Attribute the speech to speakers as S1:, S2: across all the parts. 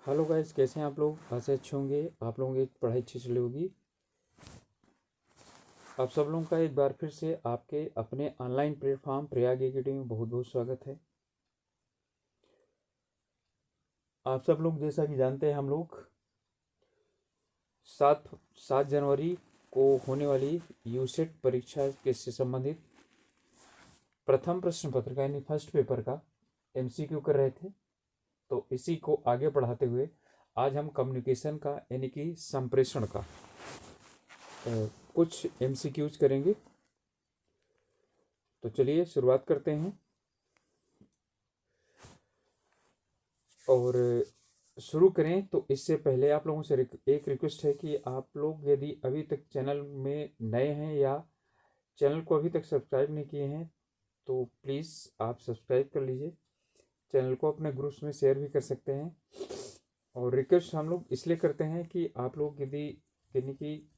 S1: Hello guys, कैसे हैं आप लोग? आशा अच्छे होंगे। आप लोगों की पढ़ाई अच्छी चली होगी। आप सब लोगों का एक बार फिर से आपके अपने ऑनलाइन प्लेटफॉर्म प्रयाग एकेडमी में बहुत बहुत स्वागत है। आप सब लोग जैसा कि जानते हैं, हम लोग 7 जनवरी को होने वाली यूसेट परीक्षा के से संबंधित प्रथम प्रश्न पत्र का यानी फर्स्ट पेपर का एमसीक्यू कर रहे थे। तो इसी को आगे बढ़ाते हुए आज हम कम्युनिकेशन का यानी कि संप्रेषण का कुछ एमसीक्यूज करेंगे। तो चलिए शुरुआत करते हैं। और शुरू करें तो इससे पहले आप लोगों से एक रिक्वेस्ट है कि आप लोग यदि अभी तक चैनल में नए हैं या चैनल को अभी तक सब्सक्राइब नहीं किए हैं तो प्लीज़ आप सब्सक्राइब कर लीजिए। चैनल को अपने ग्रुप्स में शेयर भी कर सकते हैं। और रिक्वेस्ट हम लोग इसलिए करते हैं कि आप लोग यदि यानी कि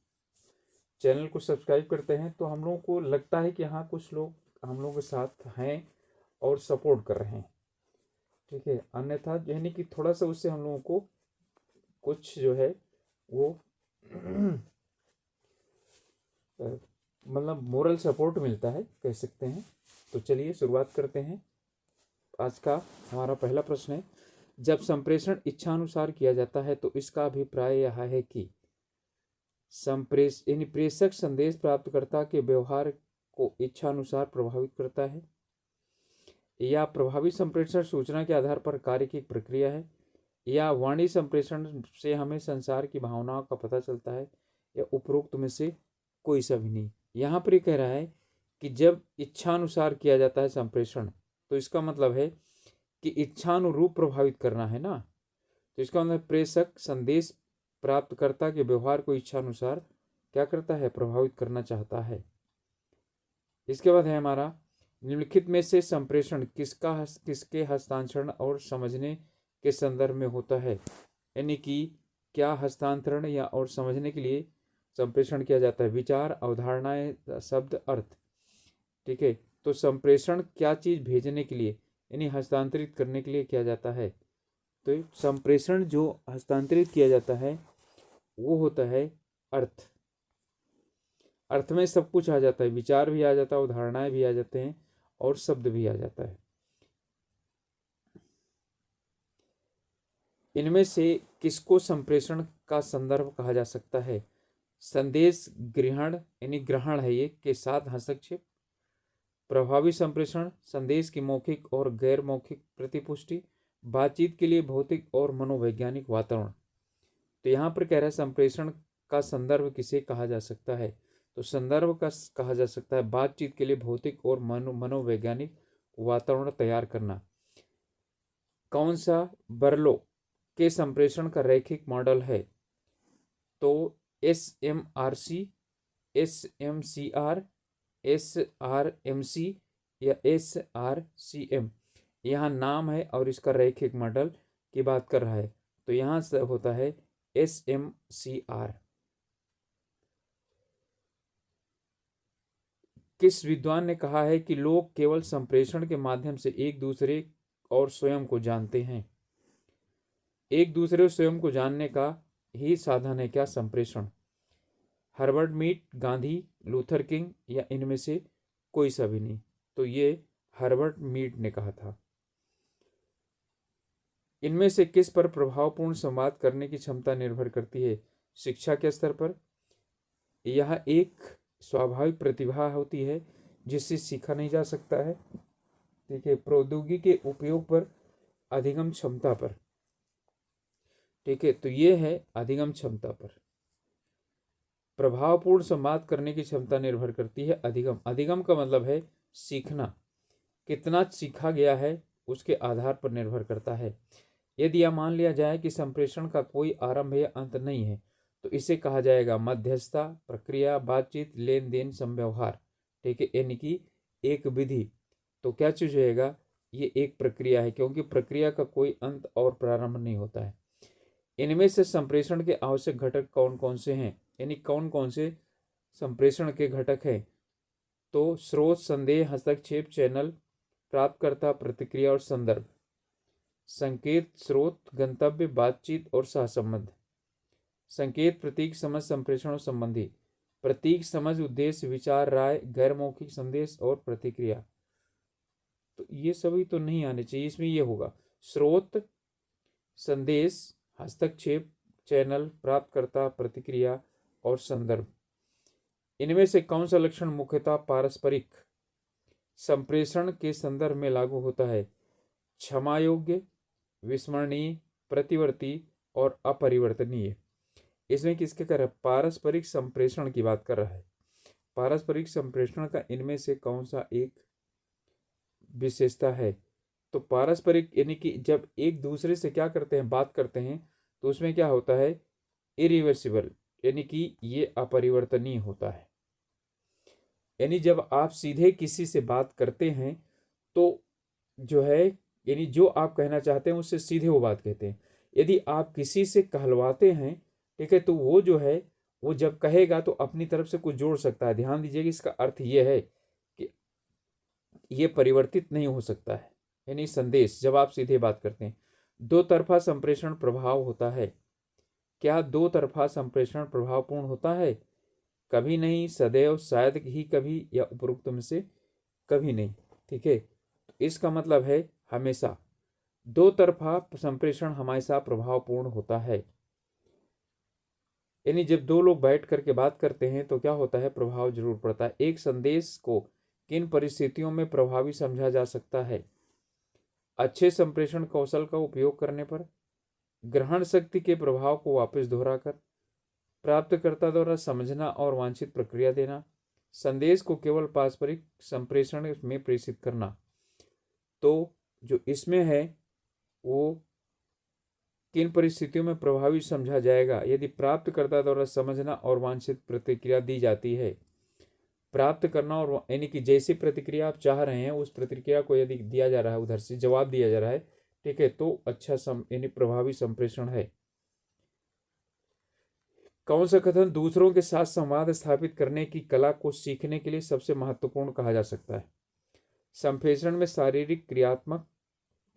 S1: चैनल को सब्सक्राइब करते हैं तो हम लोगों को लगता है कि हाँ, कुछ लोग हम लोगों के साथ हैं और सपोर्ट कर रहे हैं। ठीक है, अन्यथा यानी कि थोड़ा सा उससे हम लोगों को कुछ जो है वो मतलब मोरल सपोर्ट मिलता है, कह सकते हैं। तो चलिए शुरुआत करते हैं। आज का हमारा पहला प्रश्न है, जब संप्रेषण इच्छानुसार किया जाता है तो इसका अभिप्राय यह है कि यानी प्रेषक संदेश प्राप्तकर्ता के व्यवहार को इच्छानुसार प्रभावित करता है, या प्रभावी संप्रेषण सूचना के आधार पर कार्य की प्रक्रिया है, या वाणी संप्रेषण से हमें संसार की भावनाओं का पता चलता है, या उपरोक्त में से कोई सा भी नहीं। यहाँ पर ये कह रहा है कि जब इच्छानुसार किया जाता है संप्रेषण तो इसका मतलब है कि इच्छानुरूप प्रभावित करना है ना। तो इसका मतलब प्रेषक संदेश प्राप्तकर्ता के व्यवहार को इच्छानुसार क्या करता है, प्रभावित करना चाहता है। इसके बाद है हमारा, निम्नलिखित में से संप्रेषण किसके हस्तांतरण और समझने के संदर्भ में होता है, यानी कि क्या हस्तांतरण या और समझने के लिए संप्रेषण किया जाता है? विचार, अवधारणाएं, शब्द, अर्थ। ठीक है, तो संप्रेषण क्या चीज़ भेजने के लिए यानी हस्तांतरित करने के लिए किया जाता है? तो संप्रेषण जो हस्तांतरित किया जाता है वो होता है अर्थ। अर्थ में सब कुछ आ जाता है, विचार भी आ जाता है, उदाहरणाएं भी आ जाते हैं और शब्द भी आ जाता है। इनमें से किसको संप्रेषण का संदर्भ कहा जा सकता है? संदेश ग्रहण यानी ग्रहण है ये के साथ हस्तक्षेप, प्रभावी संप्रेषण संदेश की मौखिक और गैर मौखिक प्रतिपुष्टि, बातचीत के लिए भौतिक और मनोवैज्ञानिक वातावरण। तो यहाँ पर कह रहा है संप्रेषण का संदर्भ किसे कहा जा सकता है? तो संदर्भ का कहा जा सकता है बातचीत के लिए भौतिक और मनोवैज्ञानिक वातावरण तैयार करना। कौन सा बर्लो के संप्रेषण का रैखिक मॉडल है? तो SMRC, SMCR, SRMC या SRCM। यहाँ नाम है और इसका रैखिक मॉडल की बात कर रहा है, तो यहाँ से होता है SMCR। किस विद्वान ने कहा है कि लोग केवल संप्रेषण के माध्यम से एक दूसरे और स्वयं को जानते हैं? एक दूसरे और स्वयं को जानने का ही साधन है क्या संप्रेषण? Herbert Mead, Gandhi, Luther King या इनमें से कोई सा भी नहीं। तो ये हर्बर्ट मीड ने कहा था। इनमें से किस पर प्रभावपूर्ण संवाद करने की क्षमता निर्भर करती है? शिक्षा के स्तर पर। यह एक स्वाभाविक प्रतिभा होती है जिससे सीखा नहीं जा सकता है। ठीक है, प्रौद्योगिकी के उपयोग पर, अधिगम क्षमता पर। ठीक है, तो ये है अधिगम क्षमता पर। प्रभावपूर्ण संवाद करने की क्षमता निर्भर करती है अधिगम। अधिगम का मतलब है सीखना, कितना सीखा गया है उसके आधार पर निर्भर करता है। यदि यह मान लिया जाए कि संप्रेषण का कोई आरंभ या अंत नहीं है तो इसे कहा जाएगा मध्यस्थता प्रक्रिया, बातचीत, लेन देन, संव्यवहार। ठीक है, यानी कि एक विधि। तो क्या चीज होएगा, ये एक प्रक्रिया है क्योंकि प्रक्रिया का कोई अंत और प्रारंभ नहीं होता है। इनमें से संप्रेषण के आवश्यक घटक कौन कौन से हैं, यानी कौन कौन से संप्रेषण के घटक हैं? तो स्रोत, संदेह, हस्तक्षेप, चैनल, प्राप्तकर्ता, प्रतिक्रिया और संदर्भ। संकेत, स्रोत, गंतव्य, बातचीत और सहसंबंध। संकेत, प्रतीक, समझ, संप्रेषण और संबंधी। प्रतीक, समझ, उद्देश्य, विचार, राय, गैर मौखिक संदेश और प्रतिक्रिया। तो ये सभी तो नहीं आने चाहिए, इसमें ये होगा स्रोत, संदेश, हस्तक्षेप, चैनल, प्राप्तकर्ता, प्रतिक्रिया और संदर्भ। इनमें से कौन सा लक्षण मुख्यतः पारस्परिक संप्रेषण के संदर्भ में लागू होता है? क्षमा योग्य, विस्मरणीय, प्रतिवर्ती और अपरिवर्तनीय। इसमें किसके कर रहा है? पारस्परिक संप्रेषण की बात कर रहा है। पारस्परिक संप्रेषण का इनमें से कौन सा एक विशेषता है? तो पारस्परिक यानी कि जब एक दूसरे से क्या करते हैं, बात करते हैं, तो उसमें क्या होता है? इरिवर्सिबल, यानी कि ये अपरिवर्तनीय होता है। यानी जब आप सीधे किसी से बात करते हैं तो जो है, यानी जो आप कहना चाहते हैं उससे सीधे वो बात कहते हैं। यदि आप किसी से कहलवाते हैं, ठीक है, तो वो जो है वो जब कहेगा तो अपनी तरफ से कुछ जोड़ सकता है। ध्यान दीजिएगा, इसका अर्थ ये है कि ये परिवर्तित नहीं हो सकता है। यानी संदेश जब आप सीधे बात करते हैं, दो तरफा संप्रेषण प्रभाव होता है। क्या दो तरफा संप्रेषण प्रभावपूर्ण होता है? कभी नहीं, सदैव, शायद ही कभी, या उपरोक्त में से कभी नहीं। ठीक है, तो इसका मतलब है हमेशा दो तरफा संप्रेषण हमेशा प्रभावपूर्ण होता है। यानी जब दो लोग बैठ करके बात करते हैं तो क्या होता है? प्रभाव जरूर पड़ता है। एक संदेश को किन परिस्थितियों में प्रभावी समझा जा सकता है? अच्छे संप्रेषण कौशल का उपयोग करने पर, ग्रहण शक्ति के प्रभाव को वापस दोहराकर, प्राप्तकर्ता द्वारा समझना और वांछित प्रक्रिया देना, संदेश को केवल पारस्परिक संप्रेषण में प्रेषित करना। तो जो इसमें है वो किन परिस्थितियों में प्रभावी समझा जाएगा? यदि प्राप्तकर्ता द्वारा समझना और वांछित प्रतिक्रिया दी जाती है। प्राप्त करना और यानी कि जैसी प्रतिक्रिया आप चाह रहे हैं उस प्रतिक्रिया को यदि दिया जा रहा है, उधर से जवाब दिया जा रहा है, ठीक है, तो अच्छा यानी प्रभावी संप्रेषण है। कौन सा कथन दूसरों के साथ संवाद स्थापित करने की कला को सीखने के लिए सबसे महत्वपूर्ण कहा जा सकता है? संप्रेषण में शारीरिक क्रियात्मक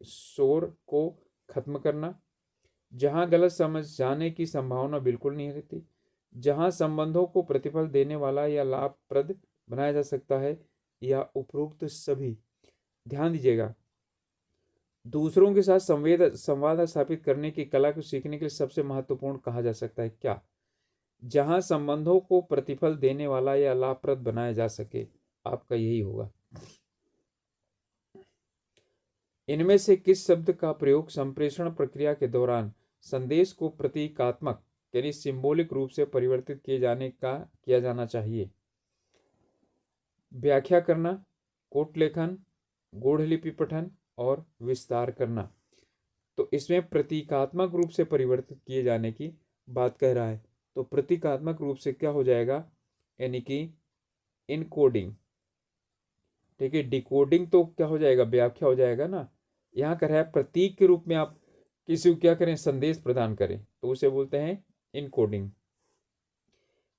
S1: शोर को खत्म करना, जहां गलत समझ जाने की संभावना बिल्कुल नहीं रहती, जहां संबंधों को प्रतिफल देने वाला या लाभप्रद बनाया जा सकता है, या उपरोक्त सभी। ध्यान दीजिएगा, दूसरों के साथ संवाद स्थापित करने की कला को सीखने के लिए सबसे महत्वपूर्ण कहा जा सकता है क्या? जहां संबंधों को प्रतिफल देने वाला या लाभप्रद बनाया जा सके, आपका यही होगा। इनमें से किस शब्द का प्रयोग संप्रेषण प्रक्रिया के दौरान संदेश को प्रतीकात्मक यानी सिंबॉलिक रूप से परिवर्तित किया जाना चाहिए? व्याख्या करना, कोट लेखन, गूढ़लिपि पठन और विस्तार करना। तो इसमें प्रतीकात्मक रूप से परिवर्तित किए जाने की बात कह रहा है। तो प्रतीकात्मक रूप से क्या हो जाएगा? यानी कि इनकोडिंग, ठीक है। डिकोडिंग तो क्या हो जाएगा? व्याख्या हो जाएगा ना। यहाँ कर रहा है प्रतीक के रूप में आप किसी को क्या करें? संदेश प्रदान करें, तो उसे बोलते हैं इनकोडिंग।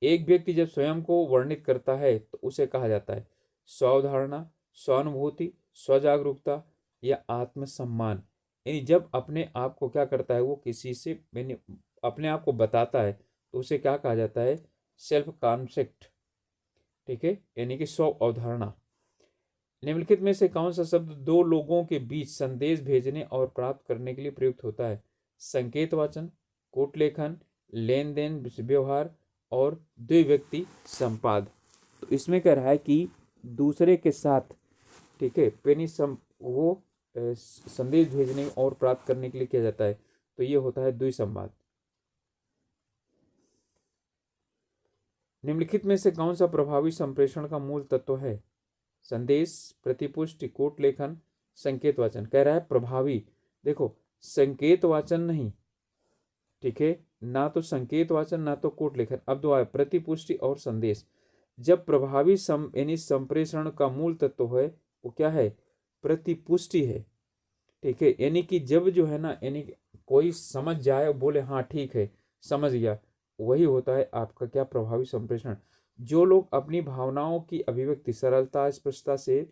S1: एक व्यक्ति जब स्वयं को वर्णित करता है तो उसे कहा जाता है स्वावधारणा, स्वानुभूति, स्वजागरूकता या आत्मसम्मान। यानी जब अपने आप को क्या करता है, वो किसी से यानी अपने आप को बताता है तो उसे क्या कहा जाता है? सेल्फ कॉन्सेप्ट, ठीक है, यानी कि स्व अवधारणा। निम्नलिखित में से कौन सा शब्द दो लोगों के बीच संदेश भेजने और प्राप्त करने के लिए प्रयुक्त होता है? संकेत वाचन, कूट लेखन, लेन देन व्यवहार और द्विव्यक्ति संवाद। तो इसमें कह रहा है कि दूसरे के साथ, ठीक है, वो संदेश भेजने और प्राप्त करने के लिए किया जाता है, तो ये होता है द्विसंवाद। निम्नलिखित में से कौन सा प्रभावी संप्रेषण का मूल तत्व है? संदेश, प्रतिपुष्टि, कोट लेखन, संकेत वाचन। कह रहा है प्रभावी। देखो, संकेत वाचन नहीं, ठीक है, ना तो संकेत वाचन ना तो कोट लेखन। अब दो आए, प्रतिपुष्टि और संदेश। जब प्रभावी यानी संप्रेषण का मूल तत्व है वो क्या है? प्रतिपुष्टि है, ठीक है। यानी कि जब जो है ना, यानी कोई समझ जाए, बोले हाँ ठीक है समझ गया, वही होता है आपका क्या? प्रभावी संप्रेषण। जो लोग अपनी भावनाओं की अभिव्यक्ति सरलता, स्पष्टता से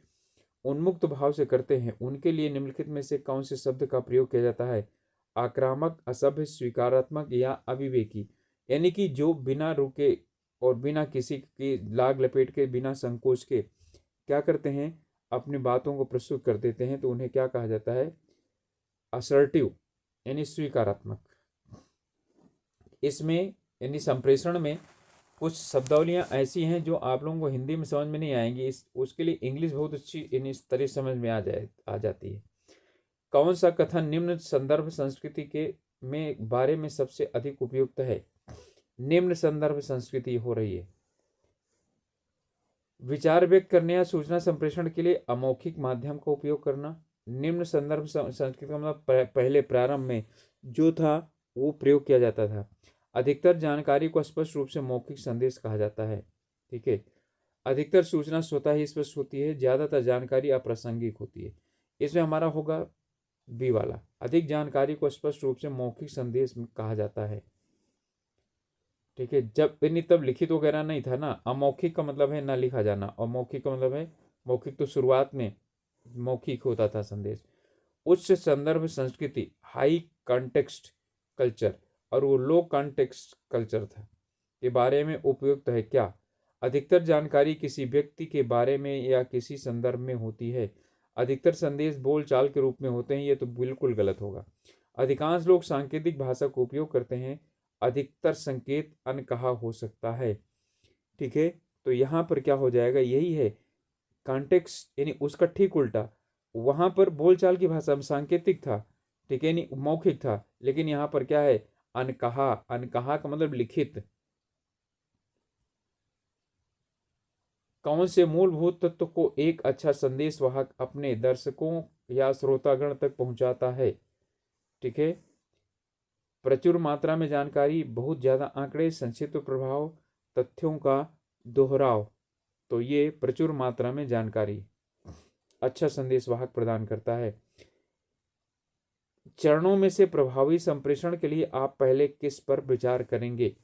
S1: उन्मुक्त भाव से करते हैं उनके लिए निम्नलिखित में से कौन से शब्द का प्रयोग किया जाता है? आक्रामक, असभ्य, स्वीकारात्मक या अविवेकी। यानी कि जो बिना रुके और बिना किसी की लाग लपेट के, बिना संकोच के क्या करते हैं, अपनी बातों को प्रस्तुत कर देते हैं, तो उन्हें क्या कहा जाता है? असर्टिव यानी स्वीकारात्मक। इसमें यानी संप्रेषण में कुछ शब्दावलियाँ ऐसी हैं जो आप लोगों को हिंदी में समझ में नहीं आएंगी, उसके लिए इंग्लिश बहुत अच्छी यानी इस तरह समझ में आ जाती है। कौन सा कथन निम्न संदर्भ संस्कृति के में बारे में सबसे अधिक उपयुक्त है? निम्न संदर्भ संस्कृति हो रही है। विचार व्यक्त करने या सूचना संप्रेषण के लिए अमौखिक माध्यम का उपयोग करना। निम्न संदर्भ संस्कृति का मतलब पहले प्रारंभ में जो था वो प्रयोग किया जाता था। अधिकतर जानकारी को स्पष्ट रूप से मौखिक संदेश कहा जाता है। ठीक है। अधिकतर सूचना स्वतः ही स्पष्ट होती है, ज्यादातर जानकारी अप्रासंगिक होती है। इसमें हमारा होगा बी वाला। अधिक जानकारी को स्पष्ट रूप से मौखिक संदेश कहा जाता है। ठीक है। जब यानी तब लिखित वगैरह नहीं था ना। अमौखिक का मतलब है ना लिखा जाना, और मौखिक का मतलब है, मौखिक तो शुरुआत में मौखिक होता था संदेश। उच्च संदर्भ संस्कृति, हाई कॉन्टेक्स्ट कल्चर, और वो लो कॉन्टेक्स्ट कल्चर था, के बारे में उपयुक्त है क्या? अधिकतर जानकारी किसी व्यक्ति के बारे में या किसी संदर्भ में होती है। अधिकतर संदेश बोलचाल के रूप में होते हैं, ये तो बिल्कुल गलत होगा। अधिकांश लोग सांकेतिक भाषा का उपयोग करते हैं। अधिकतर संकेत अनकहा हो सकता है। ठीक है। तो यहाँ पर क्या हो जाएगा, यही है कॉन्टेक्स्ट, यानी उसका ठीक उल्टा। वहां पर बोलचाल की भाषा में सांकेतिक था, ठीक है, यानी मौखिक था, लेकिन यहाँ पर क्या है, अनकहा। अनकहा का मतलब लिखित। कौन से मूलभूत तत्व को एक अच्छा संदेशवाहक अपने दर्शकों या श्रोतागण तक पहुंचाता है? ठीक है। प्रचुर मात्रा में जानकारी, बहुत ज्यादा आंकड़े, संक्षिप्त प्रभाव, तथ्यों का दोहराव। तो ये प्रचुर मात्रा में जानकारी अच्छा संदेशवाहक प्रदान करता है। चरणों में से प्रभावी संप्रेषण के लिए आप पहले किस पर विचार करेंगे?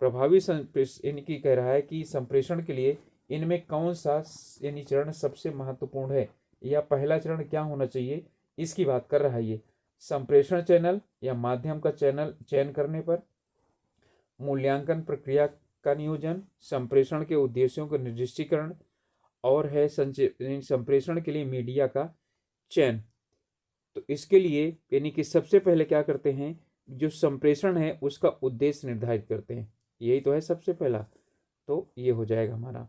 S1: प्रभावी संप्रेषण इनकी कह रहा है कि संप्रेषण के लिए इनमें कौन सा यानी चरण सबसे महत्वपूर्ण है, या पहला चरण क्या होना चाहिए, इसकी बात कर रहा है ये। संप्रेषण चैनल या माध्यम का चैनल चयन करने पर, मूल्यांकन प्रक्रिया का नियोजन, संप्रेषण के उद्देश्यों का निर्दिष्टीकरण, और है संप्रेषण के लिए मीडिया का चयन। तो इसके लिए यानी कि सबसे पहले क्या करते हैं, जो संप्रेषण है उसका उद्देश्य निर्धारित करते हैं, यही तो है सबसे पहला। तो ये हो जाएगा हमारा।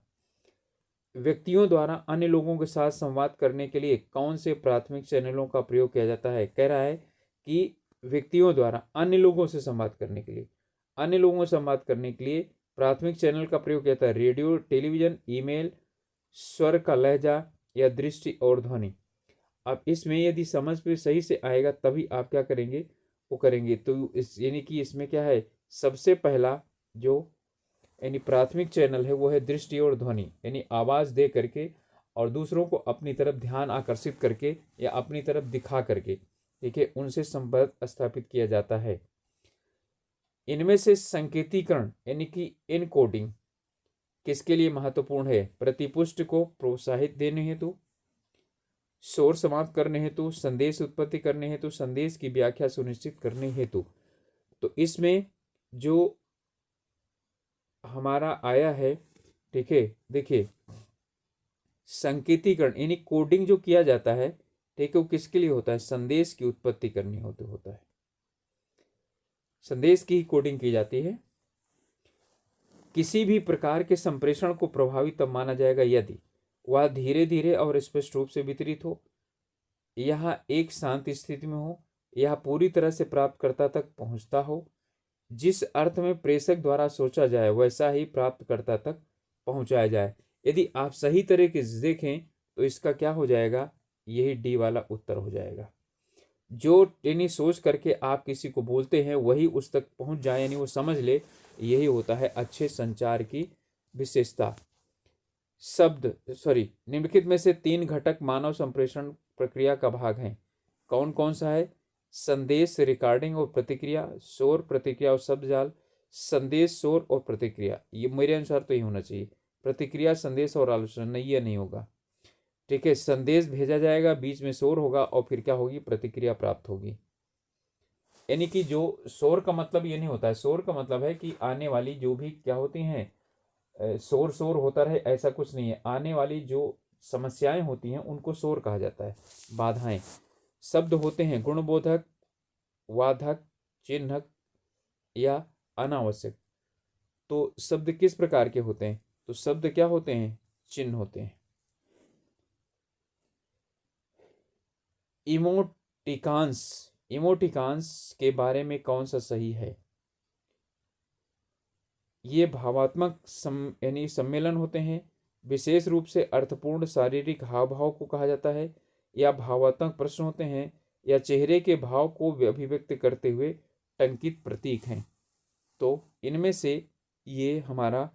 S1: व्यक्तियों द्वारा अन्य लोगों के साथ संवाद करने के लिए कौन से प्राथमिक चैनलों का प्रयोग किया जाता है? कह रहा है कि व्यक्तियों द्वारा अन्य लोगों से संवाद करने के लिए, अन्य लोगों से संवाद करने के लिए प्राथमिक चैनल का प्रयोग किया जाता है रेडियो, टेलीविजन, ईमेल, स्वर का लहजा या दृष्टि और ध्वनि। अब इसमें यदि समझ पे सही से आएगा तभी आप क्या करेंगे, वो करेंगे। तो इस यानी कि इसमें क्या है, सबसे पहला जो यानी प्राथमिक चैनल है वो है दृष्टि और ध्वनि, यानी आवाज दे करके और दूसरों को अपनी तरफ ध्यान आकर्षित करके या अपनी तरफ दिखा करके, ठीक है, उनसे संपर्क स्थापित किया जाता है। इनमें से संकेतीकरण यानी कि इनकोडिंग किसके लिए महत्वपूर्ण है? प्रतिपुष्टि को प्रोत्साहित देने हेतु, शोर समाप्त करने हेतु, संदेश उत्पत्ति करने हेतु, संदेश की व्याख्या सुनिश्चित करने हेतु। तो इसमें जो हमारा आया है, ठीक है, देखिए संकेतीकरण यानी कोडिंग जो किया जाता है, ठीक है, वो किसके लिए होता है? संदेश की उत्पत्ति करनी होता है, संदेश की ही कोडिंग की जाती है। किसी भी प्रकार के संप्रेषण को प्रभावी तब माना जाएगा यदि वह धीरे धीरे और स्पष्ट रूप से वितरित हो, यह एक शांत स्थिति में हो, यह पूरी तरह से प्राप्तकर्ता तक पहुंचता हो, जिस अर्थ में प्रेषक द्वारा सोचा जाए वैसा ही प्राप्तकर्ता तक पहुंचाया जाए। यदि आप सही तरीके से देखें तो इसका क्या हो जाएगा, यही डी वाला उत्तर हो जाएगा। जो यानी सोच करके आप किसी को बोलते हैं वही उस तक पहुंच जाए, यानी वो समझ ले, यही होता है अच्छे संचार की विशेषता। निम्नलिखित में से 3 घटक मानव संप्रेषण प्रक्रिया का भाग हैं, कौन कौन सा है? संदेश, रिकॉर्डिंग और प्रतिक्रिया, शोर, प्रतिक्रिया और शब्दजाल। संदेश, शोर और प्रतिक्रिया, ये मेरे अनुसार तो ये होना चाहिए। प्रतिक्रिया, संदेश और आलोचना नहीं, ये नहीं होगा। ठीक है, संदेश भेजा जाएगा, बीच में शोर होगा और फिर क्या होगी, प्रतिक्रिया प्राप्त होगी। यानी कि जो शोर का मतलब ये नहीं होता है, शोर का मतलब है कि आने वाली जो भी क्या होती हैं, शोर शोर होता रहे ऐसा कुछ नहीं है। आने वाली जो समस्याएं होती हैं उनको शोर कहा जाता है, बाधाएं। शब्द होते हैं गुणबोधक, वाधक, चिन्हक या अनावश्यक। तो शब्द किस प्रकार के होते हैं, तो शब्द क्या होते हैं, चिन्ह होते हैं। इमोटिकॉन्स, इमोटिकॉन्स के बारे में कौन सा सही है? ये भावात्मक यानी सम्मेलन होते हैं। विशेष रूप से अर्थपूर्ण शारीरिक हाव भाव को कहा जाता है, या भावात्मक प्रश्न होते हैं, या चेहरे के भाव को अभिव्यक्त करते हुए टंकित प्रतीक हैं। तो इनमें से ये हमारा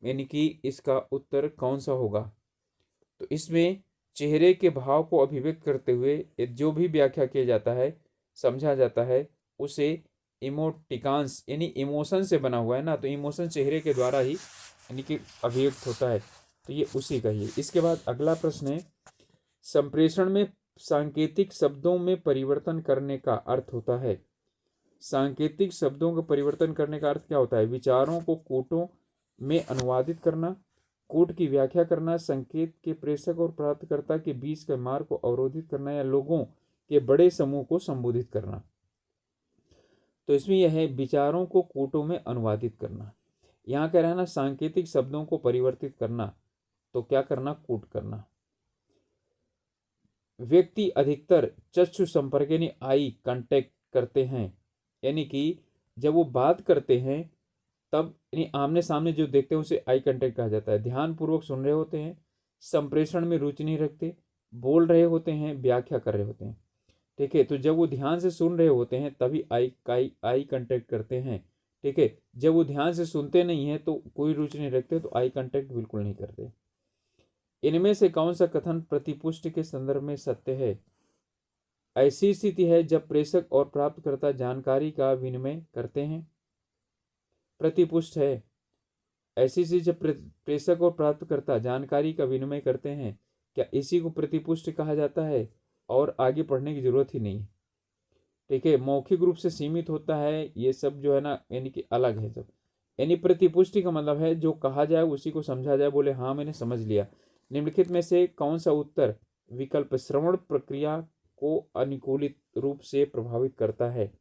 S1: यानी कि इसका उत्तर कौन सा होगा? तो इसमें चेहरे के भाव को अभिव्यक्त करते हुए जो भी व्याख्या किया जाता है, समझा जाता है, उसे इमोटिकॉन्स यानी इमोशन से बना हुआ है ना, तो इमोशन चेहरे के द्वारा ही यानी कि अभिव्यक्त होता है। तो ये उसी का ही है। इसके बाद अगला प्रश्न है, संप्रेषण में सांकेतिक शब्दों में परिवर्तन करने का अर्थ होता है। सांकेतिक शब्दों का परिवर्तन करने का अर्थ क्या होता है? विचारों को कूटों में अनुवादित करना, कूट की व्याख्या करना, संकेत के प्रेषक और प्राप्तकर्ता के बीच के मार्ग को अवरोधित करना, या लोगों के बड़े समूह को संबोधित करना। तो इसमें यह है विचारों को कूटों में अनुवादित करना। यहाँ कह रहा है ना सांकेतिक शब्दों को परिवर्तित करना, तो क्या करना, कूट करना। व्यक्ति अधिकतर चक्षु संपर्क यानी आई कांटेक्ट करते हैं, यानी कि जब वो बात करते हैं तब यानी आमने सामने जो देखते हैं उसे आई कांटेक्ट कहा जाता है। ध्यानपूर्वक सुन रहे होते हैं, संप्रेषण में रुचि नहीं रखते, बोल रहे होते हैं, व्याख्या कर रहे होते हैं। ठीक है, तो जब वो ध्यान से सुन रहे होते हैं तभी आई कांटेक्ट करते हैं। ठीक है, जब वो ध्यान से सुनते नहीं है तो कोई रुचि नहीं रखते, तो आई कांटेक्ट बिल्कुल नहीं करते। इनमें से कौन सा कथन प्रतिपुष्टि के संदर्भ में सत्य है? ऐसी स्थिति है जब प्रेषक और प्राप्तकर्ता जानकारी का विनिमय करते हैं। प्रतिपुष्ट है। ऐसी स्थिति जब प्रेषक और प्राप्तकर्ता जानकारी का विनिमय करते हैं, क्या इसी को प्रतिपुष्ट कहा जाता है? और आगे पढ़ने की जरूरत ही नहीं। ठीक है, मौखिक रूप से सीमित होता है, ये सब जो है ना यानी कि अलग है सब। यानी प्रतिपुष्टि का मतलब है जो कहा जाए उसी को समझा जाए, बोले हाँ मैंने समझ लिया। निम्नलिखित में से कौन सा उत्तर विकल्प श्रवण प्रक्रिया को अनुकूलित रूप से प्रभावित करता है?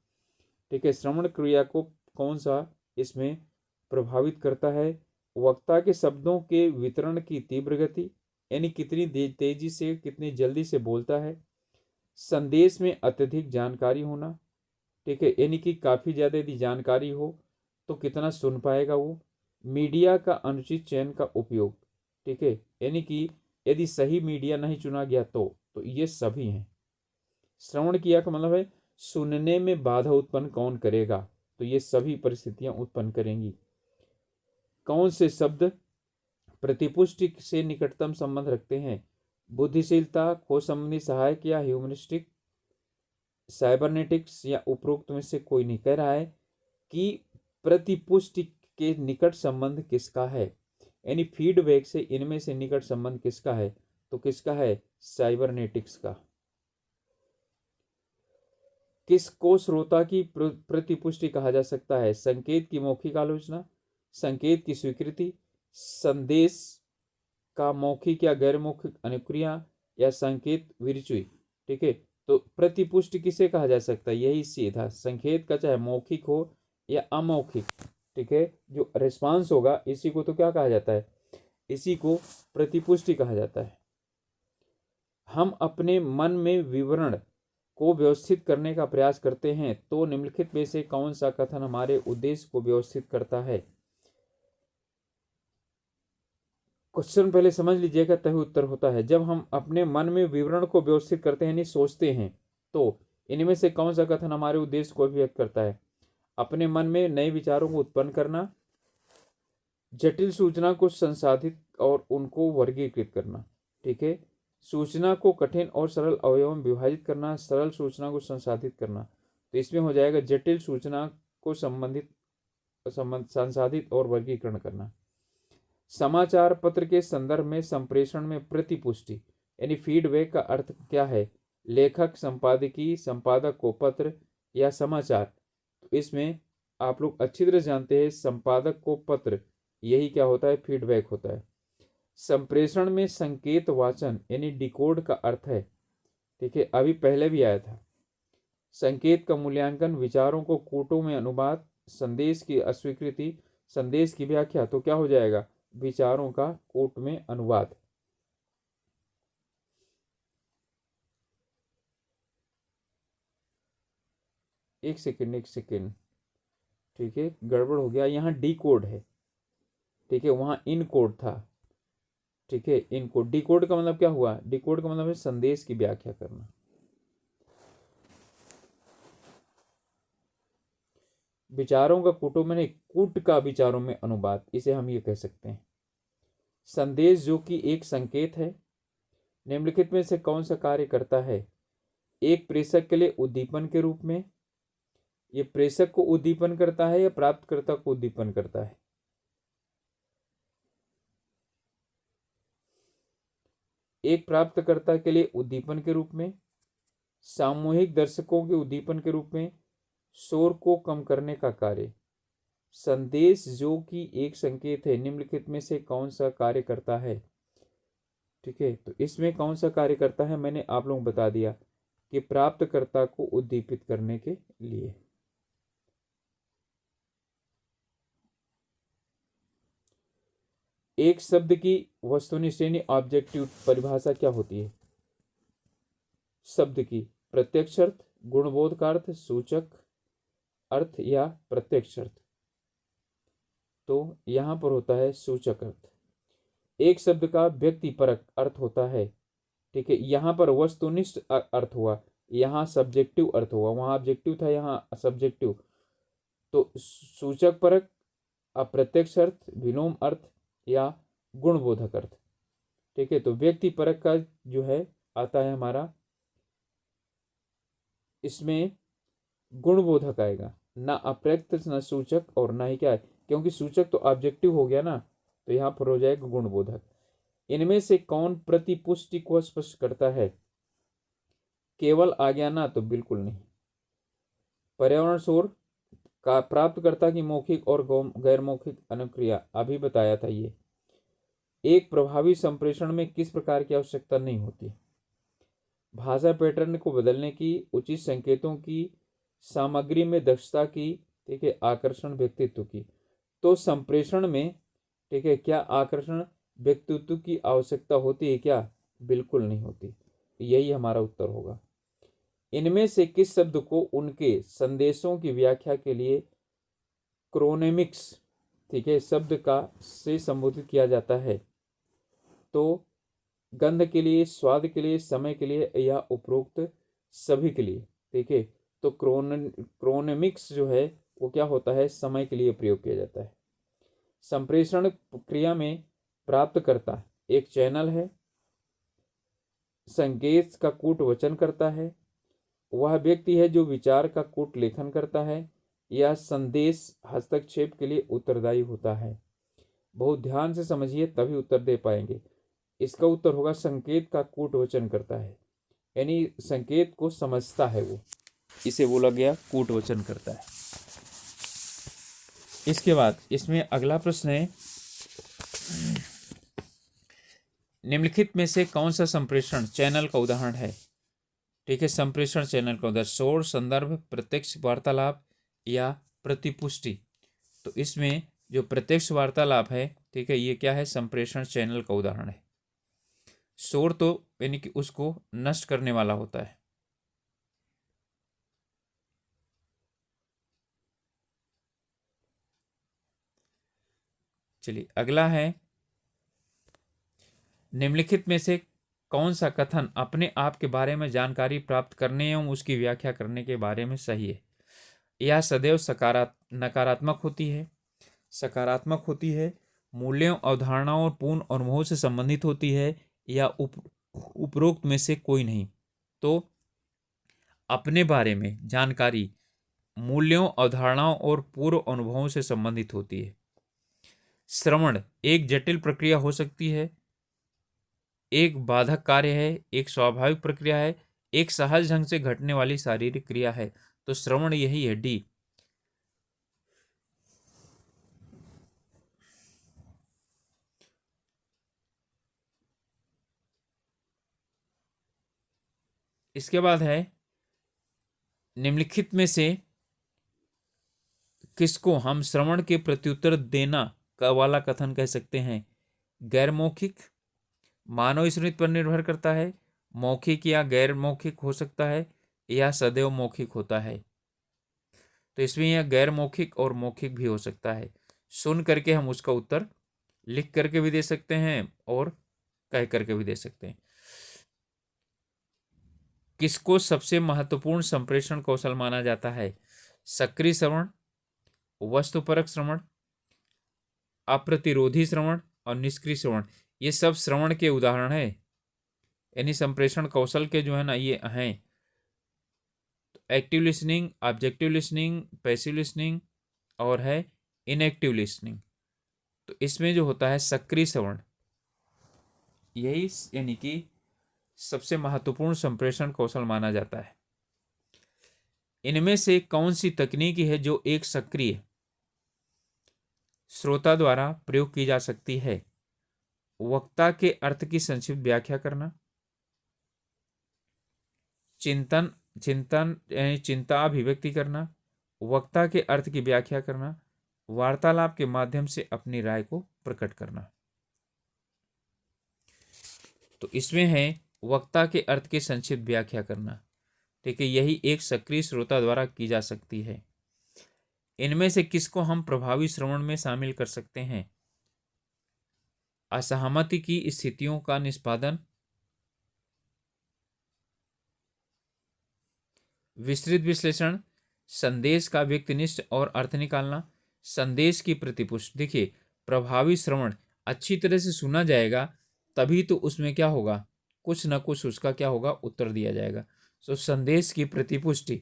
S1: ठीक है, श्रवण क्रिया को कौन सा इसमें प्रभावित करता है? वक्ता के शब्दों के वितरण की तीव्र गति, यानी कितनी तेजी से कितनी जल्दी से बोलता है। संदेश में अत्यधिक जानकारी होना, ठीक है, यानी कि काफ़ी ज़्यादा यदि जानकारी हो तो कितना सुन पाएगा वो। मीडिया का अनुचित चयन का उपयोग, ठीक है, यानी कि यदि सही मीडिया नहीं चुना गया तो ये सभी हैं। श्रवण क्रिया का मतलब है सुनने में बाधा उत्पन्न कौन करेगा, तो ये सभी परिस्थितियां उत्पन्न करेंगी। कौन से शब्द प्रतिपुष्टि से निकटतम संबंध रखते हैं? बुद्धिशीलता, खोज संबंधी सहायक या ह्यूमनिस्टिक, साइबरनेटिक्स या उपरोक्त में से कोई नहीं। कह रहा है कि प्रतिपुष्टि के निकट संबंध किसका है, यानी फीडबैक से इनमें से निकट संबंध किसका है, तो किसका है, साइबरनेटिक्स का। किसको श्रोता की प्रतिपुष्टि कहा जा सकता है? संकेत की मौखिक आलोचना, संकेत की स्वीकृति, संदेश का मौखिक या गैर मौखिक अनुक्रिया, या संकेत विरचुई। ठीक है, तो प्रतिपुष्टि किसे कहा जा सकता है? यही सीधा संकेत का, चाहे मौखिक हो या अमौखिक। ठीक है, जो रिस्पांस होगा इसी को तो क्या कहा जाता है, इसी को प्रतिपुष्टि कहा जाता है। हम अपने मन में विवरण को व्यवस्थित करने का प्रयास करते हैं, तो निम्नलिखित में से कौन सा कथन हमारे उद्देश्य को व्यवस्थित करता है? क्वेश्चन पहले समझ लीजिएगा तभी उत्तर होता है। जब हम अपने मन में विवरण को व्यवस्थित करते हैं, यानी सोचते हैं, तो इनमें से कौन सा कथन हमारे उद्देश्य को अभिव्यक्त करता है? अपने मन में नए विचारों को उत्पन्न करना, जटिल सूचना को संसाधित और उनको वर्गीकृत करना। ठीक है, सूचना को कठिन और सरल अवयवों में विभाजित करना, सरल सूचना को संसाधित करना। तो इसमें हो जाएगा जटिल सूचना को संसाधित और वर्गीकरण करना। समाचार पत्र के संदर्भ में संप्रेषण में प्रतिपुष्टि यानी फीडबैक का अर्थ क्या है? लेखक, संपादकीय, संपादक को पत्र या समाचार। तो इसमें आप लोग अच्छी तरह जानते हैं संपादक को पत्र, यही क्या होता है? फीडबैक होता है। संप्रेषण में संकेत वाचन यानी डिकोड का अर्थ है, ठीक है, अभी पहले भी आया था। संकेत का मूल्यांकन, विचारों को कोटों में अनुवाद, संदेश की अस्वीकृति, संदेश की व्याख्या। तो क्या हो जाएगा? विचारों का कोट में अनुवाद। एक सेकेंड, ठीक है, गड़बड़ हो गया, यहाँ डी कोड है, ठीक है, वहाँ इन कोड था, ठीक है, इन कोड। डी कोड का मतलब क्या हुआ? डी कोड का मतलब है संदेश की व्याख्या करना। विचारों का कोटों में, कूट का विचारों में अनुवाद, इसे हम ये कह सकते हैं। संदेश जो कि एक संकेत है, निम्नलिखित में से कौन सा कार्य करता है? एक प्रेषक के लिए उद्दीपन के रूप में। ये प्रेषक को उद्दीपन करता है या प्राप्तकर्ता को उद्दीपन करता है? एक प्राप्तकर्ता के लिए उद्दीपन के रूप में, सामूहिक दर्शकों के उद्दीपन के रूप में, शोर को कम करने का कार्य। संदेश जो कि एक संकेत है, निम्नलिखित में से कौन सा कार्य करता है? ठीक है, तो इसमें कौन सा कार्य करता है मैंने आप लोगों को बता दिया कि प्राप्तकर्ता को उद्दीपित करने के लिए। एक शब्द की वस्तुनिष्ठ यानी ऑब्जेक्टिव परिभाषा क्या होती है? शब्द की प्रत्यक्ष अर्थ, गुणबोध का अर्थ, सूचक अर्थ या प्रत्यक्ष अर्थ। तो यहां पर होता है सूचक अर्थ। एक शब्द का व्यक्तिपरक अर्थ होता है, ठीक है, यहां पर वस्तुनिष्ठ अर्थ हुआ, यहाँ सब्जेक्टिव अर्थ हुआ, वहां ऑब्जेक्टिव था, यहाँ सब्जेक्टिव। तो सूचक परक, अप्रत्यक्ष अर्थ, विलोम अर्थ या गुणबोधक अर्थ, ठीक है। तो व्यक्ति परक का जो है आता है हमारा, इसमें गुणबोधक आएगा, ना अप्रत्यक्ष ना सूचक और ना ही क्या है, क्योंकि सूचक तो ऑब्जेक्टिव हो गया ना, तो यहाँ पर हो जाएगा गुणबोधक। इनमें से कौन प्रतिपुष्टि को स्पष्ट करता है? केवल आज्ञा ना, तो बिल्कुल नहीं। पर्यावरण शोर का प्राप्तकर्ता की मौखिक और गैर मौखिक अनुक्रिया, अभी बताया था ये। एक प्रभावी संप्रेषण में किस प्रकार की आवश्यकता नहीं होती? भाषा पैटर्न को बदलने की, उचित संकेतों की, सामग्री में दक्षता की, ठीक है, आकर्षण व्यक्तित्व की। तो संप्रेषण में, ठीक है, क्या आकर्षण व्यक्तित्व की आवश्यकता होती है क्या? बिल्कुल नहीं होती। यही हमारा उत्तर होगा। इनमें से किस शब्द को उनके संदेशों की व्याख्या के लिए क्रोनेमिक्स, ठीक है, शब्द का से संबोधित किया जाता है? तो गंध के लिए, स्वाद के लिए, समय के लिए या उपरोक्त सभी के लिए, ठीक है। तो क्रोनेमिक्स जो है वो क्या होता है? समय के लिए प्रयोग किया जाता है। संप्रेषण प्रक्रिया में प्राप्तकर्ता एक चैनल है, संकेत का कूट वचन करता है, वह व्यक्ति है जो विचार का कूट लेखन करता है, या संदेश हस्तक्षेप के लिए उत्तरदायी होता है? बहुत ध्यान से समझिए तभी उत्तर दे पाएंगे। इसका उत्तर होगा संकेत का कूट वचन करता है, यानी संकेत को समझता है वो, इसे बोला गया कूट वचन करता है। इसके बाद इसमें अगला प्रश्न है, निम्नलिखित में से कौन सा संप्रेषण चैनल का उदाहरण है? ठीक है, संप्रेषण चैनल का उदाहरण शोर, संदर्भ, प्रत्यक्ष वार्तालाप या प्रतिपुष्टि। तो इसमें जो प्रत्यक्ष वार्तालाप है, ठीक है, ये क्या है? संप्रेषण चैनल का उदाहरण है। शोर तो यानी कि उसको नष्ट करने वाला होता है। चलिए अगला है, निम्नलिखित में से कौन सा कथन अपने आप के बारे में जानकारी प्राप्त करने एवं उसकी व्याख्या करने के बारे में सही है? यह सदैव नकारात्मक होती है, सकारात्मक होती है, मूल्यों, अवधारणाओं और पूर्ण अनुभवों से संबंधित होती है, या उपरोक्त में से कोई नहीं? तो अपने बारे में जानकारी मूल्यों, अवधारणाओं और पूर्व अनुभवों से संबंधित होती है। श्रवण एक जटिल प्रक्रिया हो सकती है, एक बाधक कार्य है, एक स्वाभाविक प्रक्रिया है, एक सहज ढंग से घटने वाली शारीरिक क्रिया है। तो श्रवण यही है, डी। इसके बाद है निम्नलिखित में से किसको हम श्रवण के प्रत्युत्तर देना का वाला कथन कह सकते हैं? गैर मौखिक, मानव स्मृति पर निर्भर करता है, मौखिक या गैर मौखिक हो सकता है, या सदैव मौखिक होता है। तो इसमें यह गैर मौखिक और मौखिक भी हो सकता है। सुन करके हम उसका उत्तर लिख करके भी दे सकते हैं और कह करके भी दे सकते हैं। किसको सबसे महत्वपूर्ण संप्रेषण कौशल माना जाता है? सक्रिय श्रवण, वस्तुपरक श्रवण, अप्रतिरोधी श्रवण और निष्क्रिय श्रवण। ये सब श्रवण के उदाहरण है, यानी संप्रेषण कौशल के जो है ना ये हैं। Active listening, objective listening, passive listening और है इनएक्टिव लिसनिंग। तो इसमें जो होता है सक्रिय श्रवण, यही यानी कि सबसे महत्वपूर्ण संप्रेषण कौशल माना जाता है। इनमें से कौन सी तकनीकी है जो एक सक्रिय श्रोता द्वारा प्रयोग की जा सकती है? वक्ता के अर्थ की संक्षिप्त व्याख्या करना, चिंता अभिव्यक्ति करना, वक्ता के अर्थ की व्याख्या करना, वार्तालाप के माध्यम से अपनी राय को प्रकट करना। तो इसमें है वक्ता के अर्थ की संक्षिप्त व्याख्या करना। ठीक है, यही एक सक्रिय श्रोता द्वारा की जा सकती है। इनमें से किसको हम प्रभावी श्रवण में शामिल कर सकते हैं? असहमति की स्थितियों का निष्पादन, विस्तृत विश्लेषण, संदेश का व्यक्तिनिष्ठ और अर्थ निकालना, संदेश की प्रतिपुष्टि। देखिए, प्रभावी श्रवण अच्छी तरह से सुना जाएगा तभी तो उसमें क्या होगा, कुछ ना कुछ उसका क्या होगा, उत्तर दिया जाएगा। सो संदेश की प्रतिपुष्टि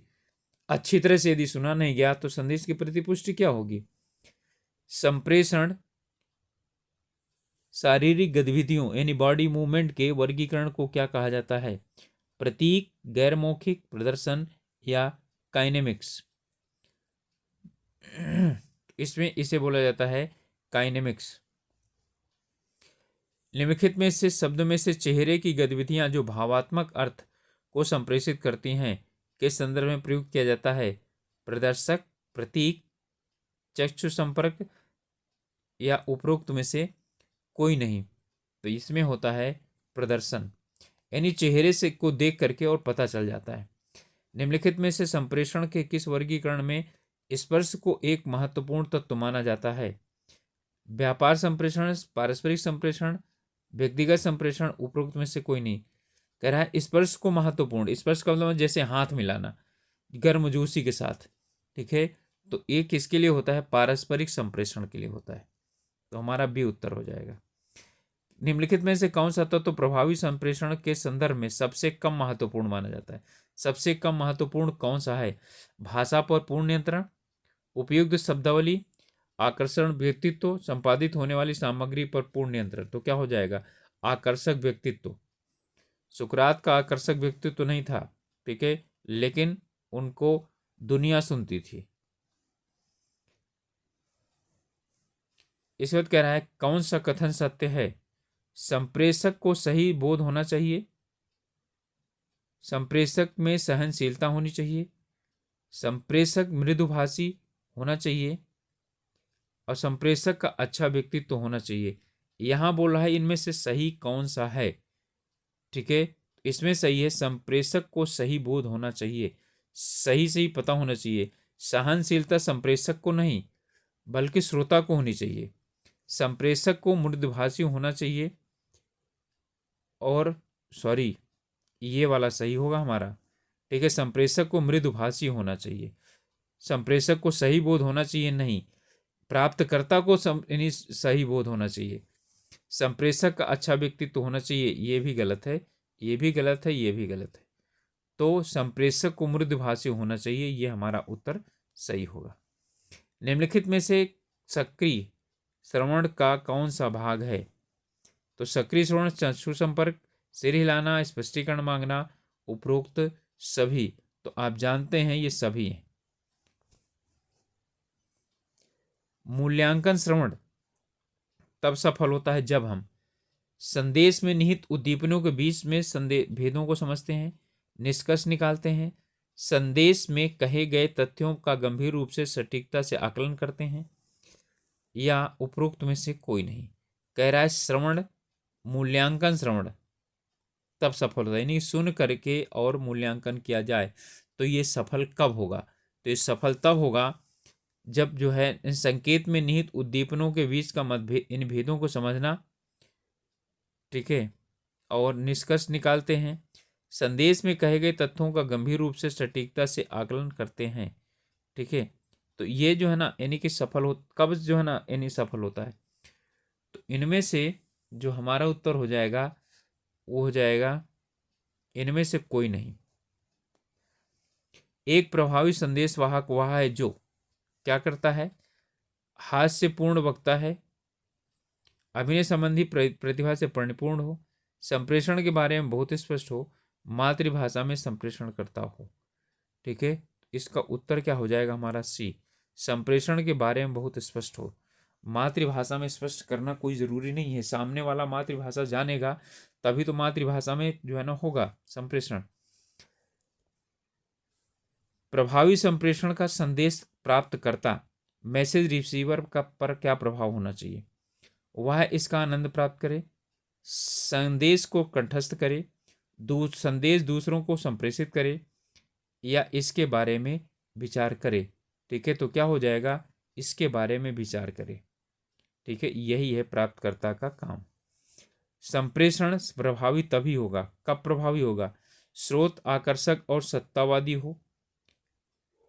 S1: अच्छी तरह से यदि सुना नहीं गया तो संदेश की प्रतिपुष्टि क्या होगी? संप्रेषण शारीरिक गतिविधियों यानी बॉडी मूवमेंट के वर्गीकरण को क्या कहा जाता है? प्रतीक, गैर मौखिक, प्रदर्शन या काइनेमिक्स। इसमें इसे बोला जाता है काइनेमिक्स। निम्नलिखित में से शब्द में से चेहरे की गतिविधियां जो भावात्मक अर्थ को संप्रेषित करती हैं के संदर्भ में प्रयुक्त किया जाता है? प्रदर्शक, प्रतीक, चक्षु संपर्क या उपरोक्त में से कोई नहीं। तो इसमें होता है प्रदर्शन, यानी चेहरे से को देख करके और पता चल जाता है। निम्नलिखित में से संप्रेषण के किस वर्गीकरण में स्पर्श को एक महत्वपूर्ण तत्व माना जाता है? व्यापार संप्रेषण, पारस्परिक संप्रेषण, व्यक्तिगत संप्रेषण, उपरोक्त में से कोई नहीं। कह रहा है स्पर्श को महत्वपूर्ण। स्पर्श का मतलब जैसे हाथ मिलाना गर्मजोशी के साथ। ठीक है, तो ये किसके लिए होता है? पारस्परिक संप्रेषण के लिए होता है। तो हमारा बी उत्तर हो जाएगा। निम्नलिखित में से कौन सा तत्व प्रभावी संप्रेषण के संदर्भ में सबसे कम महत्वपूर्ण माना जाता है? सबसे कम महत्वपूर्ण कौन सा है? भाषा पर पूर्ण नियंत्रण, उपयुक्त शब्दावली, आकर्षण व्यक्तित्व, संपादित होने वाली सामग्री पर पूर्ण नियंत्रण। तो क्या हो जाएगा? आकर्षक व्यक्तित्व। सुकरात का आकर्षक व्यक्तित्व नहीं था, ठीक है, लेकिन उनको दुनिया सुनती थी। इस वक्त कह रहा है कौन सा कथन सत्य है? संप्रेषक को सही बोध होना चाहिए, संप्रेषक में सहनशीलता होनी चाहिए, संप्रेषक मृदुभाषी होना चाहिए और संप्रेषक का अच्छा व्यक्तित्व होना चाहिए। यहां बोल रहा है इनमें से सही कौन सा है? ठीक है, इसमें सही है संप्रेषक को सही बोध होना चाहिए, सही पता होना चाहिए। सहनशीलता संप्रेषक को नहीं बल्कि श्रोता को होनी चाहिए। संप्रेषक को मृदुभाषी होना चाहिए और सॉरी ये वाला सही होगा हमारा। ठीक है, संप्रेषक को मृदुभाषी होना चाहिए, संप्रेषक को सही बोध होना चाहिए नहीं, प्राप्तकर्ता को सही बोध होना चाहिए। संप्रेषक का अच्छा व्यक्तित्व होना चाहिए, ये भी गलत है, ये भी गलत है, ये भी गलत है। तो संप्रेषक को मृदुभाषी होना चाहिए, ये हमारा उत्तर सही होगा। निम्नलिखित में से सक्रिय श्रवण का कौन सा भाग है? तो सक्रिय श्रवण, चक्षु संपर्क, सिर हिलाना, स्पष्टीकरण मांगना, उपरोक्त सभी। तो आप जानते हैं ये सभी हैं। मूल्यांकन श्रवण तब सफल होता है जब हम संदेश में निहित उद्दीपनों के बीच में भेदों को समझते हैं, निष्कर्ष निकालते हैं, संदेश में कहे गए तथ्यों का गंभीर रूप से सटीकता से आकलन करते हैं, या उपरोक्त में से कोई नहीं। कह रहा है श्रवण, मूल्यांकन श्रवण तब सफल होता है, यानी सुन करके और मूल्यांकन किया जाए तो ये सफल कब होगा? तो ये सफल तब होगा जब जो है इन संकेत में निहित उद्दीपनों के बीच का मतभेद, इन भेदों को समझना, ठीक है, और निष्कर्ष निकालते हैं, संदेश में कहे गए तथ्यों का गंभीर रूप से सटीकता से आकलन करते हैं, ठीक है। तो ये जो है ना यानी कि सफल हो कब जो है ना यानी सफल होता है। तो इनमें से जो हमारा उत्तर हो जाएगा वो हो जाएगा इनमें से कोई नहीं। एक प्रभावी संदेशवाहक वह है जो क्या करता है? हास्यपूर्ण वक्ता है, अभिनय संबंधी प्रतिभा से परिपूर्ण हो, संप्रेषण के बारे में बहुत स्पष्ट हो, मातृभाषा में संप्रेषण करता हो, ठीक है। इसका उत्तर क्या हो जाएगा हमारा? सी, संप्रेषण के बारे में बहुत स्पष्ट हो। मातृभाषा में स्पष्ट करना कोई जरूरी नहीं है, सामने वाला मातृभाषा जानेगा तभी तो मातृभाषा में जो है ना होगा संप्रेषण। प्रभावी संप्रेषण का संदेश प्राप्त करता मैसेज रिसीवर का पर क्या प्रभाव होना चाहिए? वह इसका आनंद प्राप्त करे, संदेश को कंठस्थ करे, संदेश दूसरों को संप्रेषित करे, या इसके बारे में विचार करे, ठीक है। तो क्या हो जाएगा? इसके बारे में विचार करे, ठीक है। यही है प्राप्तकर्ता का काम। संप्रेषण प्रभावी तभी होगा, कब प्रभावी होगा? स्रोत आकर्षक और सत्तावादी हो,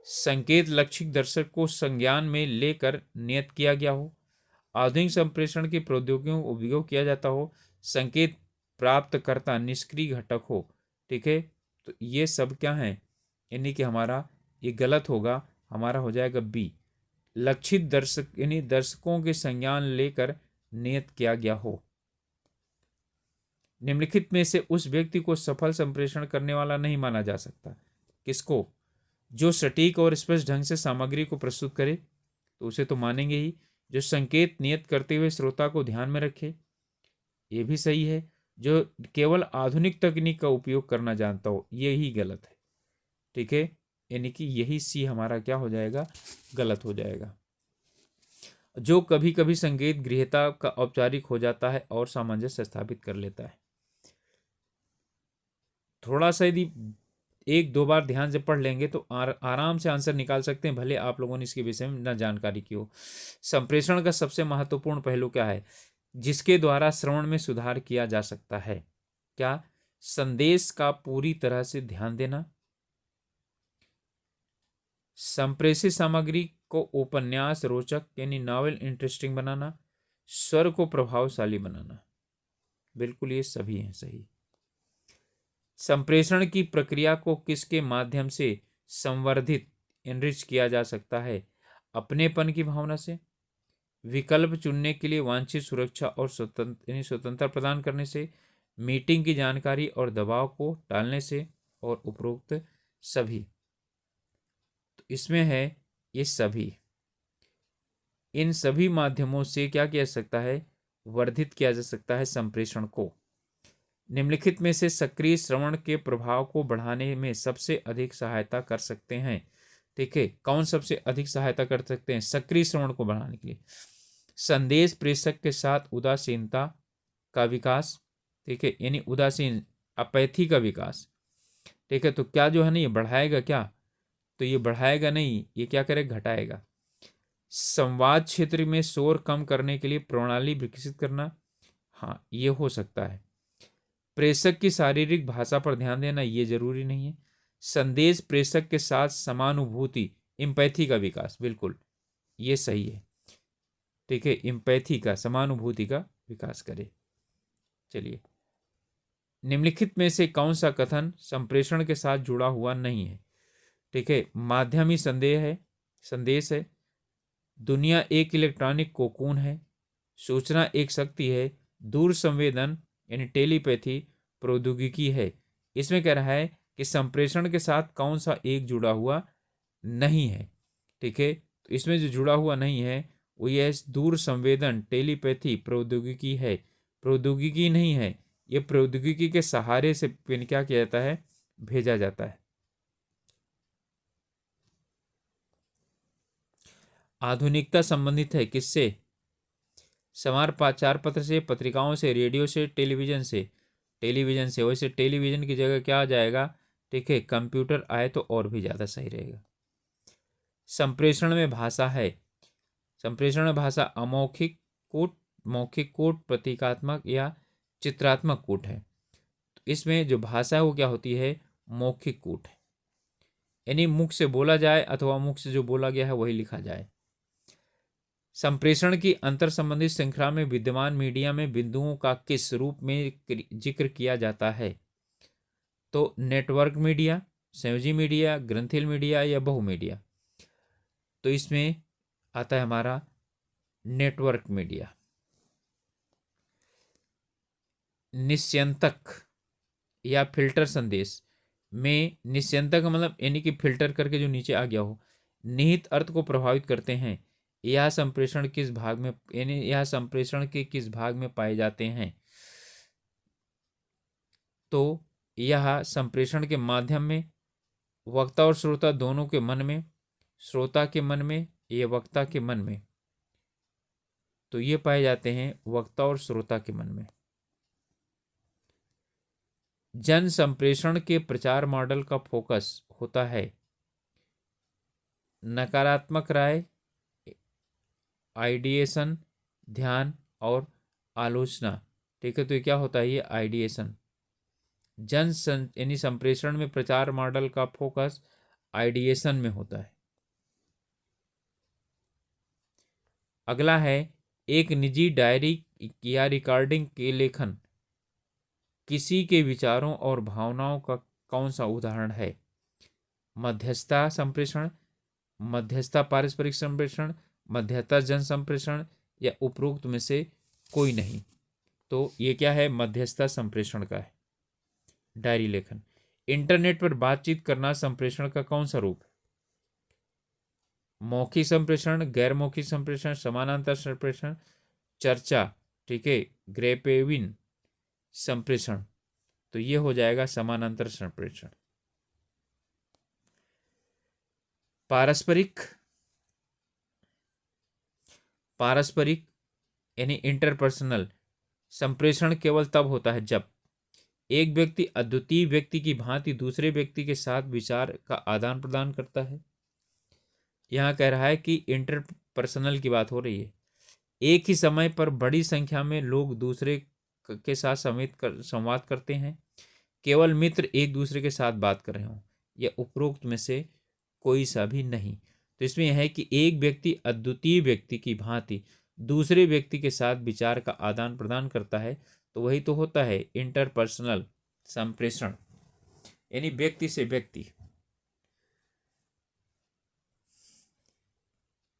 S1: संकेत लक्षित दर्शक को संज्ञान में लेकर नियत किया गया हो, आधुनिक संप्रेषण की प्रौद्योगिकियों का उपयोग किया जाता हो, संकेत प्राप्तकर्ता निष्क्रिय घटक हो, ठीक है। तो ये सब क्या है? यानी कि हमारा ये गलत होगा, हमारा हो जाएगा बी, लक्षित दर्शक यानी दर्शकों के संज्ञान लेकर नियत किया गया हो। निम्नलिखित में से उस व्यक्ति को सफल संप्रेषण करने वाला नहीं माना जा सकता। किसको? जो सटीक और स्पष्ट ढंग से सामग्री को प्रस्तुत करे, तो उसे तो मानेंगे ही। जो संकेत नियत करते हुए श्रोता को ध्यान में रखे, ये भी सही है। जो केवल आधुनिक तकनीक का उपयोग करना जानता हो, ये ही गलत है, ठीक है। यानी कि यही सी हमारा क्या हो जाएगा? गलत हो जाएगा। जो कभी कभी संकेत गृहीता का औपचारिक हो जाता है और सामंजस्य स्थापित कर लेता है। थोड़ा सा यदि एक दो बार ध्यान से पढ़ लेंगे तो आराम से आंसर निकाल सकते हैं, भले आप लोगों ने इसके विषय में न जानकारी की हो। संप्रेषण का सबसे महत्वपूर्ण पहलू क्या है जिसके द्वारा श्रवण में सुधार किया जा सकता है? क्या? संदेश का पूरी तरह से ध्यान देना, संप्रेषित सामग्री को उपन्यास रोचक यानी नॉवेल इंटरेस्टिंग बनाना, स्वर को प्रभावशाली बनाना। बिल्कुल ये सभी हैं सही। संप्रेषण की प्रक्रिया को किसके माध्यम से संवर्धित एनरिच किया जा सकता है? अपनेपन की भावना से, विकल्प चुनने के लिए वांछित सुरक्षा और स्वतंत्रता प्रदान करने से, मीटिंग की जानकारी और दबाव को टालने से, और उपरोक्त सभी। तो इसमें है ये सभी। इन सभी माध्यमों से क्या किया जा सकता है? वर्धित किया जा सकता है संप्रेषण को। निम्नलिखित में से सक्रिय श्रवण के प्रभाव को बढ़ाने में सबसे अधिक सहायता कर सकते हैं, ठीक है। कौन सबसे अधिक सहायता कर सकते हैं सक्रिय श्रवण को बढ़ाने के लिए? संदेश प्रेषक के साथ उदासीनता का विकास, ठीक है, यानी उदासीन अपैथी का विकास, ठीक है। तो क्या जो है ना ये बढ़ाएगा क्या? तो ये बढ़ाएगा नहीं, ये क्या करेगा? घटाएगा। संवाद क्षेत्र में शोर कम करने के लिए प्रणाली विकसित करना, हाँ ये हो सकता है। प्रेषक की शारीरिक भाषा पर ध्यान देना, ये जरूरी नहीं है। संदेश प्रेषक के साथ समानुभूति इम्पैथी का विकास, बिल्कुल ये सही है, ठीक है। इम्पैथी का, समानुभूति का विकास करे। चलिए, निम्नलिखित में से कौन सा कथन संप्रेषण के साथ जुड़ा हुआ नहीं है? ठीक है, माध्यम ही संदेश है। दुनिया एक इलेक्ट्रॉनिक कोकून है। सूचना एक शक्ति है, दूर संवेदन यानी टेलीपैथी प्रौद्योगिकी है। इसमें कह रहा है कि संप्रेषण के साथ कौन सा एक जुड़ा हुआ नहीं है। ठीक है, तो इसमें जो जुड़ा हुआ नहीं है वो ये है दूर संवेदन टेलीपैथी प्रौद्योगिकी है। प्रौद्योगिकी नहीं है, ये प्रौद्योगिकी के सहारे से क्या किया जाता है, भेजा जाता है। आधुनिकता संबंधित है किससे? समाचार पत्र से, पत्रिकाओं से, रेडियो से, टेलीविजन से। टेलीविजन से, वैसे टेलीविजन की जगह क्या आ जाएगा, ठीक है, कंप्यूटर आए तो और भी ज़्यादा सही रहेगा। संप्रेषण में भाषा है। संप्रेषण में भाषा अमौखिक कूट, मौखिक कूट, प्रतीकात्मक या चित्रात्मक कूट है। तो इसमें जो भाषा है वो क्या होती है, मौखिक कूट है, यानी मुख से बोला जाए अथवा मुख से जो बोला गया है वही लिखा जाए। संप्रेषण की अंतर संबंधित श्रृंखला में विद्यमान मीडिया में बिंदुओं का किस रूप में जिक्र किया जाता है? तो नेटवर्क मीडिया, संयोजी मीडिया, ग्रंथिल मीडिया या बहुमीडिया। तो इसमें आता है हमारा नेटवर्क मीडिया। निस्यंतक या फिल्टर संदेश में, निस्यंतक मतलब यानी कि फिल्टर करके जो नीचे आ गया हो, निहित अर्थ को प्रभावित करते हैं। यह संप्रेषण किस भाग में, यानी यह संप्रेषण के किस भाग में पाए जाते हैं? तो यह संप्रेषण के माध्यम में, वक्ता और श्रोता दोनों के मन में, श्रोता के मन में या वक्ता के मन में। तो ये पाए जाते हैं वक्ता और श्रोता के मन में। जन संप्रेषण के प्रचार मॉडल का फोकस होता है नकारात्मक राय, आइडिएशन, ध्यान और आलोचना। ठीक है, तो ये क्या होता है, ये आइडिएशन। यानी संप्रेषण में प्रचार मॉडल का फोकस आइडिएशन में होता है। अगला है, एक निजी डायरी या रिकॉर्डिंग के लेखन किसी के विचारों और भावनाओं का कौन सा उदाहरण है? मध्यस्थता संप्रेषण, मध्यस्थता पारस्परिक संप्रेषण, मध्यस्थता जन संप्रेषण या उपरोक्त में से कोई नहीं। तो ये क्या है, मध्यस्थता संप्रेषण का है डायरी लेखन। इंटरनेट पर बातचीत करना संप्रेषण का कौन सा रूप? मौखिक संप्रेषण, गैर मौखिक संप्रेषण, समानांतर संप्रेषण, चर्चा, ठीक है, ग्रेपेविन संप्रेषण। तो ये हो जाएगा समानांतर संप्रेषण। पारस्परिक, पारस्परिक यानी इंटरपर्सनल संप्रेषण केवल तब होता है जब एक व्यक्ति अद्वितीय व्यक्ति की भांति दूसरे व्यक्ति के साथ विचार का आदान प्रदान करता है। यहाँ कह रहा है कि इंटरपर्सनल की बात हो रही है, एक ही समय पर बड़ी संख्या में लोग दूसरे के साथ संवाद करते हैं, केवल मित्र एक दूसरे के साथ बात कर रहे हों, या उपरोक्त में से कोई सा भी नहीं। तो इसमें यह है कि एक व्यक्ति अद्वितीय व्यक्ति की भांति दूसरे व्यक्ति के साथ विचार का आदान प्रदान करता है, तो वही तो होता है इंटरपर्सनल संप्रेषण, यानी व्यक्ति से व्यक्ति।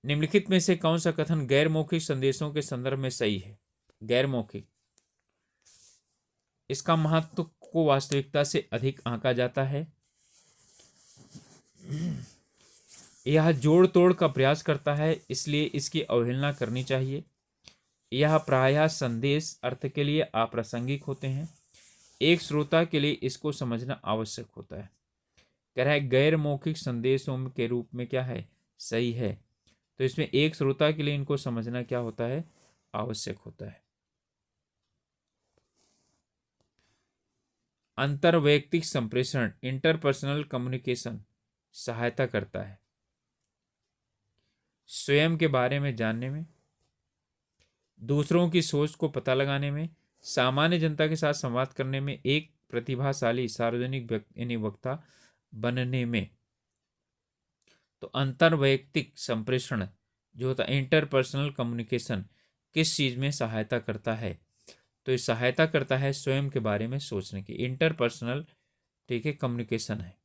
S1: निम्नलिखित में से कौन सा कथन गैर मौखिक संदेशों के संदर्भ में सही है? गैर मौखिक, इसका महत्व को वास्तविकता से अधिक आंका जाता है, यह जोड़ तोड़ का प्रयास करता है इसलिए इसकी अवहेलना करनी चाहिए, यह प्रायः संदेश अर्थ के लिए अप्रासंगिक होते हैं, एक श्रोता के लिए इसको समझना आवश्यक होता है। कह रहा है गैर मौखिक संदेशों के रूप में क्या है, सही है। तो इसमें एक श्रोता के लिए इनको समझना क्या होता है, आवश्यक होता है। अंतर्वैयक्तिक संप्रेषण इंटरपर्सनल कम्युनिकेशन सहायता करता है स्वयं के बारे में जानने में, दूसरों की सोच को पता लगाने में, सामान्य जनता के साथ संवाद करने में, एक प्रतिभाशाली सार्वजनिक यानी वक्ता बनने में। तो अंतर्वैयक्तिक संप्रेषण जो होता है इंटरपर्सनल कम्युनिकेशन किस चीज में सहायता करता है? तो ये सहायता करता है स्वयं के बारे में सोचने की, इंटरपर्सनल, ठीक है, कम्युनिकेशन है।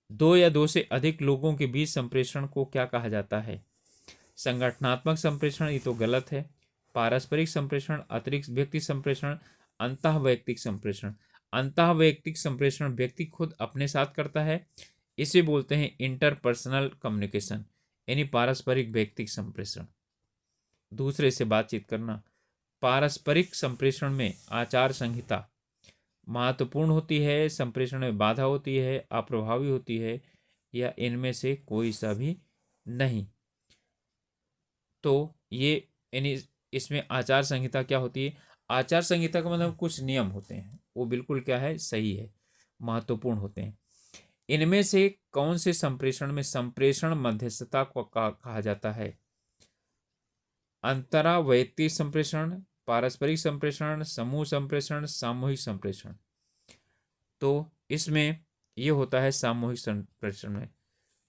S1: दो या दो से अधिक लोगों के बीच संप्रेषण को क्या कहा जाता है? संगठनात्मक संप्रेषण, ये तो गलत है। पारस्परिक संप्रेषण, अतिरिक्त व्यक्ति संप्रेषण, अंतःवैयक्तिक संप्रेषण। अंतःवैयक्तिक संप्रेषण व्यक्ति खुद अपने साथ करता है, इसे बोलते हैं इंटरपर्सनल कम्युनिकेशन, यानी पारस्परिक व्यक्तिक संप्रेषण, दूसरे से बातचीत करना। पारस्परिक संप्रेषण में आचार संहिता महत्वपूर्ण होती है, संप्रेषण में बाधा होती है, अप्रभावी होती है, या इनमें से कोई सा भी नहीं। तो ये यानी इसमें आचार संहिता क्या होती है? आचार संहिता का मतलब कुछ नियम होते हैं, वो बिल्कुल क्या है, सही है, महत्वपूर्ण होते हैं। इनमें से कौन से संप्रेषण में संप्रेषण मध्यस्थता को कहा जाता है? अंतरावैयक्तिक संप्रेषण, पारस्परिक संप्रेषण, समूह संप्रेषण, सामूहिक संप्रेषण। तो इसमें ये होता है सामूहिक संप्रेषण में।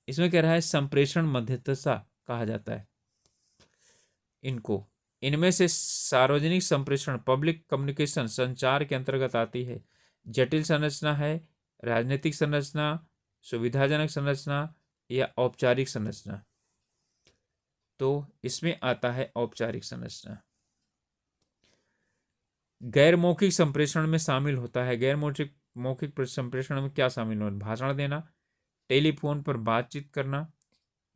S1: इसमें कह रहा है संप्रेषण मध्यस्थता कहा जाता है इनको। इनमें से सार्वजनिक संप्रेषण, पब्लिक कम्युनिकेशन, संचार के अंतर्गत आती है। जटिल संरचना है, राजनीतिक संरचना, सुविधाजनक संरचना, या औपचारिक संरचना। तो इसमें आता है औपचारिक संरचना। गैर मौखिक संप्रेषण में शामिल होता है। गैर मौखिक संप्रेषण में क्या शामिल होता है? भाषण देना, टेलीफोन पर बातचीत करना,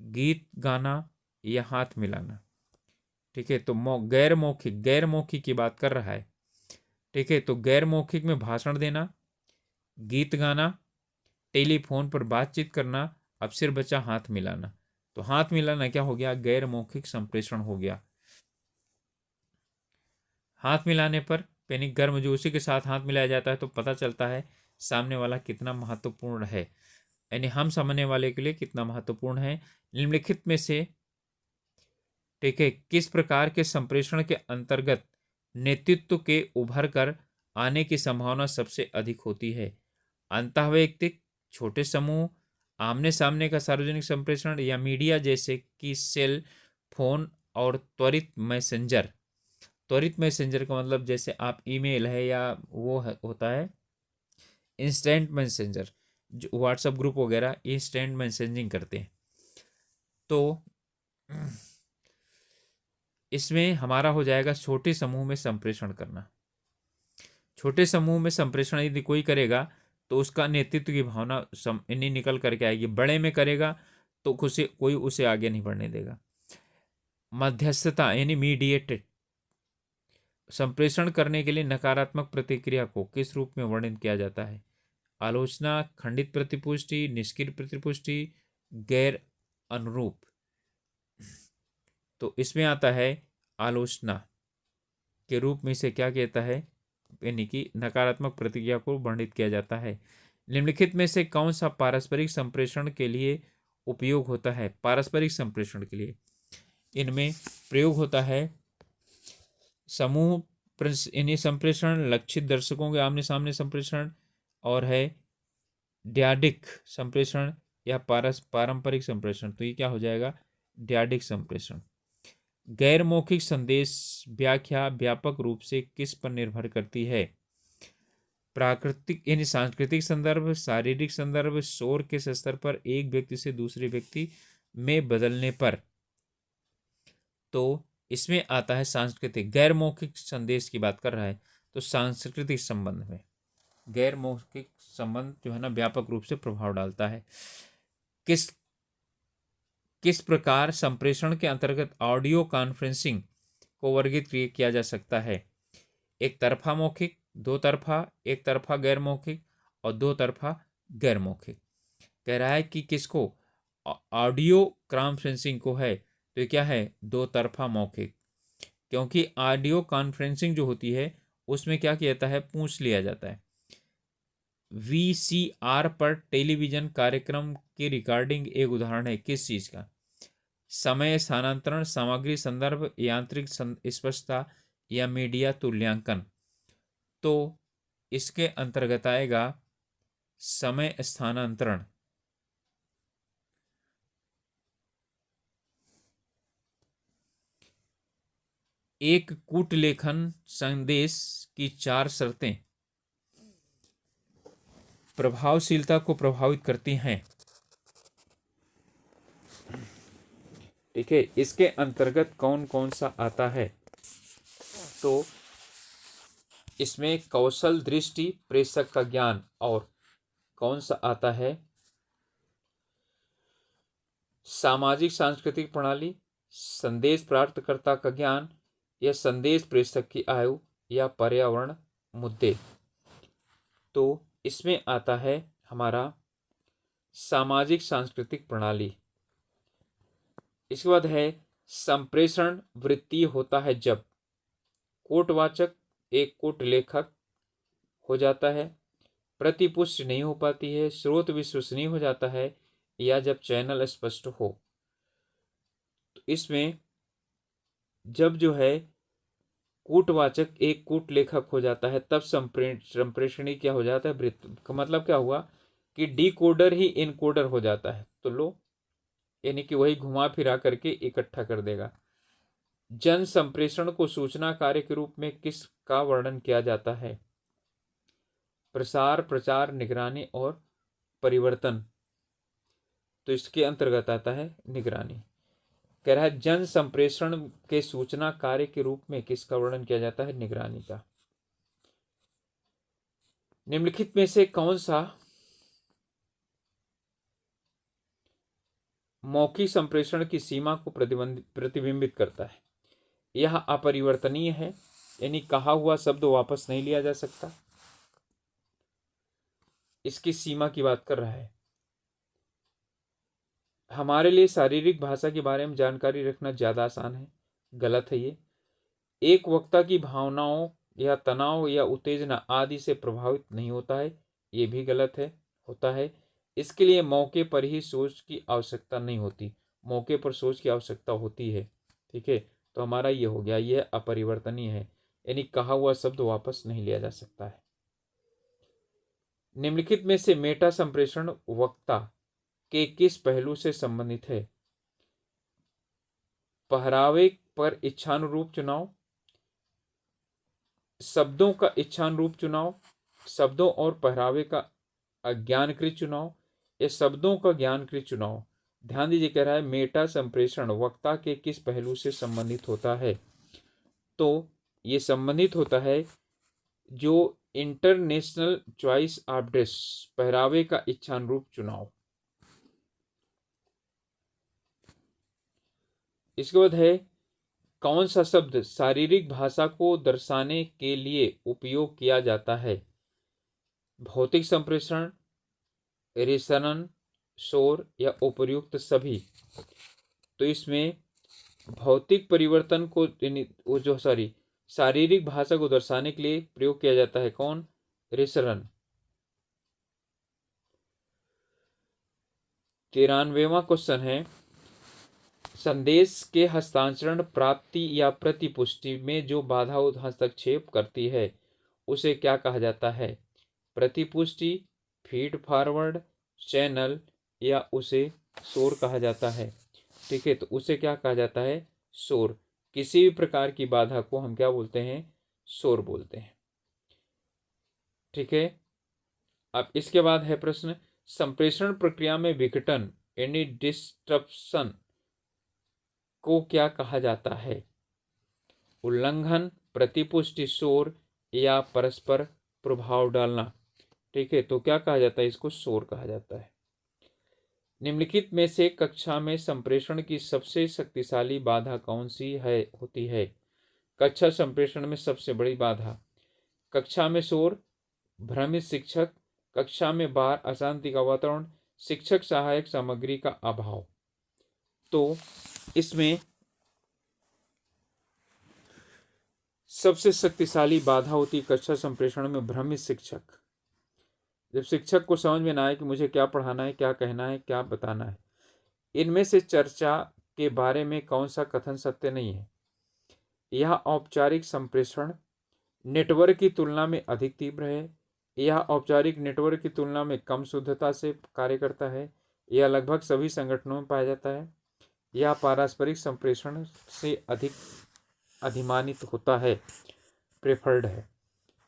S1: गीत गाना, या हाथ मिलाना। ठीक है, तो गैर मौखिक की बात कर रहा है। ठीक है, तो गैर मौखिक में भाषण देना, गीत गाना, टेलीफोन पर बातचीत करना। अब सिर्फ बचा हाथ मिलाना। तो हाथ मिलाना क्या हो गया? गैर मौखिक संप्रेषण हो गया। हाथ मिलाने पर यानी गर्मजोशी के साथ हाथ मिलाया जाता है, तो पता चलता है सामने वाला कितना महत्वपूर्ण है, यानी हम सामने वाले के लिए कितना महत्वपूर्ण है। निम्नलिखित में से ठीक है किस प्रकार के संप्रेषण के अंतर्गत नेतृत्व के उभर कर आने की संभावना सबसे अधिक होती है? अंतःवैयक्तिक, छोटे समूह, आमने सामने का सार्वजनिक संप्रेषण, या मीडिया जैसे कि सेल फोन और त्वरित मैसेंजर। त्वरित मैसेंजर का मतलब जैसे आप ईमेल है या वो होता है इंस्टेंट मैसेंजर, जो व्हाट्सएप ग्रुप वगैरह इंस्टेंट मैसेजिंग करते हैं। तो इसमें हमारा हो जाएगा छोटे समूह में संप्रेषण करना। छोटे समूह में संप्रेषण यदि कोई करेगा तो उसका नेतृत्व की भावना नहीं निकल करके आएगी। बड़े में करेगा तो कोई उसे आगे नहीं बढ़ने देगा। मध्यस्थता यानी मीडिएटेड संप्रेषण करने के लिए नकारात्मक प्रतिक्रिया को किस रूप में वर्णित किया जाता है? आलोचना, खंडित प्रतिपुष्टि, निष्क्रिय प्रतिपुष्टि, गैर अनुरूप। तो इसमें आता है आलोचना के रूप में इसे क्या कहता है, यानी कि नकारात्मक प्रतिक्रिया को वर्णित किया जाता है। निम्नलिखित में से कौन सा पारस्परिक संप्रेषण के लिए उपयोग होता है? पारस्परिक संप्रेषण के लिए इनमें प्रयोग होता है समूह यानी संप्रेषण, लक्षित दर्शकों के आमने सामने संप्रेषण, और है डैडिक संप्रेषण या पारंपरिक संप्रेषण। तो ये क्या हो जाएगा? डैडिक संप्रेषण। गैर मौखिक संदेश व्याख्या व्यापक रूप से किस पर निर्भर करती है? प्राकृतिक यानी सांस्कृतिक संदर्भ, शारीरिक संदर्भ, शोर के स्तर पर, एक व्यक्ति से दूसरे व्यक्ति में बदलने पर। तो इसमें आता है सांस्कृतिक। गैर मौखिक संदेश की बात कर रहा है तो सांस्कृतिक संबंध में गैर मौखिक संबंध जो है ना व्यापक रूप से प्रभाव डालता है। किस प्रकार संप्रेषण के अंतर्गत ऑडियो कॉन्फ्रेंसिंग को वर्गीकृत किया जा सकता है? एक तरफा मौखिक, दो तरफा, एक तरफा गैर मौखिक, और दो तरफा गैर मौखिक। कह रहा है कि किसको? ऑडियो कॉन्फ्रेंसिंग को है तो ये क्या है? दो तरफा मौखिक। क्योंकि ऑडियो कॉन्फ्रेंसिंग जो होती है उसमें क्या किया जाता है? पूछ लिया जाता है। वीसीआर पर टेलीविजन कार्यक्रम की रिकॉर्डिंग एक उदाहरण है किस चीज का? समय स्थानांतरण, सामग्री संदर्भ, यांत्रिक स्पष्टता, या मीडिया तुल्यांकन। तो इसके अंतर्गत आएगा समय स्थानांतरण। एक कूटलेखन संदेश की 4 शर्तें प्रभावशीलता को प्रभावित करती हैं। ठीक है, इसके अंतर्गत कौन कौन सा आता है? तो इसमें कौशल दृष्टि प्रेषक का ज्ञान और कौन सा आता है, सामाजिक सांस्कृतिक प्रणाली, संदेश प्राप्तकर्ता का ज्ञान या संदेश प्रेषक की आयु या पर्यावरण मुद्दे। तो इसमें आता है हमारा सामाजिक सांस्कृतिक प्रणाली। इसके बाद है संप्रेषण वृत्तीय होता है जब कोटवाचक एक कोट लेखक हो जाता है, प्रतिपुष्टि नहीं हो पाती है, स्रोत विश्वसनीय हो जाता है, या जब चैनल स्पष्ट हो। तो इसमें जब जो है कूटवाचक एक कूट लेखक हो जाता है तब संप्रेषणी क्या हो जाता है, वृत्त का मतलब क्या हुआ कि डिकोडर ही इनकोडर हो जाता है। तो लो, यानी कि वही घुमा फिरा करके इकट्ठा कर देगा। जन संप्रेषण को सूचना कार्य के रूप में किसका वर्णन किया जाता है, प्रसार, प्रचार, निगरानी और परिवर्तन। तो इसके अंतर्गत आता है निगरानी। कह रहा है जन संप्रेषण के सूचना कार्य के रूप में किसका वर्णन किया जाता है, निगरानी का। निम्नलिखित में से कौन सा मौखिक संप्रेषण की सीमा को प्रतिबिंबित करता है? यह अपरिवर्तनीय है, यानी कहा हुआ शब्द वापस नहीं लिया जा सकता, इसकी सीमा की बात कर रहा है। हमारे लिए शारीरिक भाषा के बारे में जानकारी रखना ज्यादा आसान है, गलत है ये। एक वक्ता की भावनाओं या तनाव या उत्तेजना आदि से प्रभावित नहीं होता है, ये भी गलत है, होता है। इसके लिए मौके पर ही सोच की आवश्यकता नहीं होती, मौके पर सोच की आवश्यकता होती है। ठीक है, तो हमारा ये हो गया, यह अपरिवर्तनीय है, यानी कहा हुआ शब्द वापस नहीं लिया जा सकता है। निम्नलिखित में से मेटा संप्रेषण वक्ता के किस पहलू से संबंधित है? पहरावे पर इच्छानुरूप चुनाव, शब्दों का इच्छानुरूप चुनाव, शब्दों और पहरावे का अज्ञानकृत चुनाव, या शब्दों का ज्ञानकृत चुनाव। ध्यान दीजिए, कह रहा है मेटा संप्रेषण वक्ता के किस पहलू से संबंधित होता है? तो ये संबंधित होता है जो इंटरनेशनल चॉइस ऑफ ड्रेस, पहरावे का इच्छानुरूप चुनाव। इसके बाद है कौन सा शब्द शारीरिक भाषा को दर्शाने के लिए उपयोग किया जाता है? भौतिक संप्रेषण, रेसनन, शोर या उपर्युक्त सभी। तो इसमें भौतिक परिवर्तन को वो जो शारीरिक भाषा को दर्शाने के लिए प्रयोग किया जाता है कौन? रेसरन। 93वां क्वेश्चन है संदेश के हस्तांतरण, प्राप्ति या प्रतिपुष्टि में जो बाधा हस्तक्षेप करती है उसे क्या कहा जाता है? प्रतिपुष्टि, फीड फॉरवर्ड, चैनल, या उसे शोर कहा जाता है। ठीक है, तो उसे क्या कहा जाता है? शोर। किसी भी प्रकार की बाधा को हम क्या बोलते हैं? शोर बोलते हैं। ठीक है, अब इसके बाद है प्रश्न संप्रेषण प्रक्रिया में विघटन यानी डिस्ट्रप्शन को क्या कहा जाता है? उल्लंघन, प्रतिपुष्टि, शोर, या परस्पर प्रभाव डालना। ठीक है, तो क्या कहा जाता है? इसको शोर कहा जाता है। निम्नलिखित में से कक्षा में संप्रेषण की सबसे शक्तिशाली बाधा कौन सी है होती है? कक्षा संप्रेषण में सबसे बड़ी बाधा, कक्षा में शोर, भ्रमित शिक्षक, कक्षा में बाहर अशांति का वातावरण, शिक्षक सहायक सामग्री का अभाव। तो इसमें सबसे शक्तिशाली बाधा होती है कक्षा संप्रेषण में भ्रमित शिक्षक। जब शिक्षक को समझ में ना आए कि मुझे क्या पढ़ाना है, क्या कहना है, क्या बताना है। इनमें से चर्चा के बारे में कौन सा कथन सत्य नहीं है? यह औपचारिक संप्रेषण नेटवर्क की तुलना में अधिक तीव्र है, यह औपचारिक नेटवर्क की तुलना में कम शुद्धता से कार्य करता है, यह लगभग सभी संगठनों में पाया जाता है, यह पारस्परिक संप्रेषण से अधिक अधिमानित होता है, प्रेफर्ड है।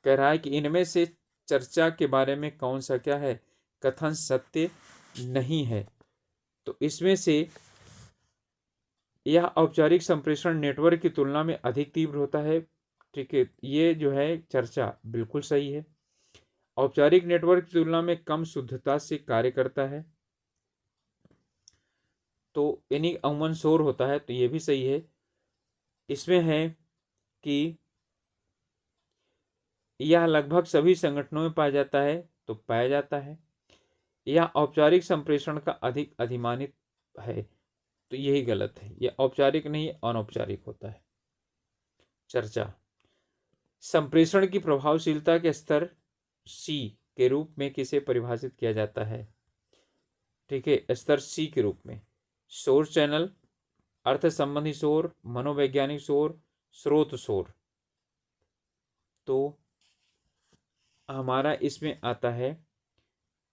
S1: कह रहा है कि इनमें से चर्चा के बारे में कौन सा क्या है? कथन सत्य नहीं है। तो इसमें से यह औपचारिक संप्रेषण नेटवर्क की तुलना में अधिक तीव्र होता है, ठीक है, ये जो है चर्चा बिल्कुल सही है। औपचारिक नेटवर्क की तुलना में कम शुद्धता से कार्य करता है, तो यानी अमूमन शोर होता है, तो ये भी सही है। इसमें है कि यह लगभग सभी संगठनों में पाया जाता है, तो पाया जाता है। यह औपचारिक संप्रेषण का अधिक अधिमानित है, तो यही गलत है। यह औपचारिक नहीं अनौपचारिक होता है। चर्चा, संप्रेषण की प्रभावशीलता के स्तर सी के रूप में किसे परिभाषित किया जाता है? ठीक है, स्तर सी के रूप में शोर चैनल, अर्थ संबंधी शोर, मनोवैज्ञानिक शोर, स्रोत शोर। तो हमारा इसमें आता है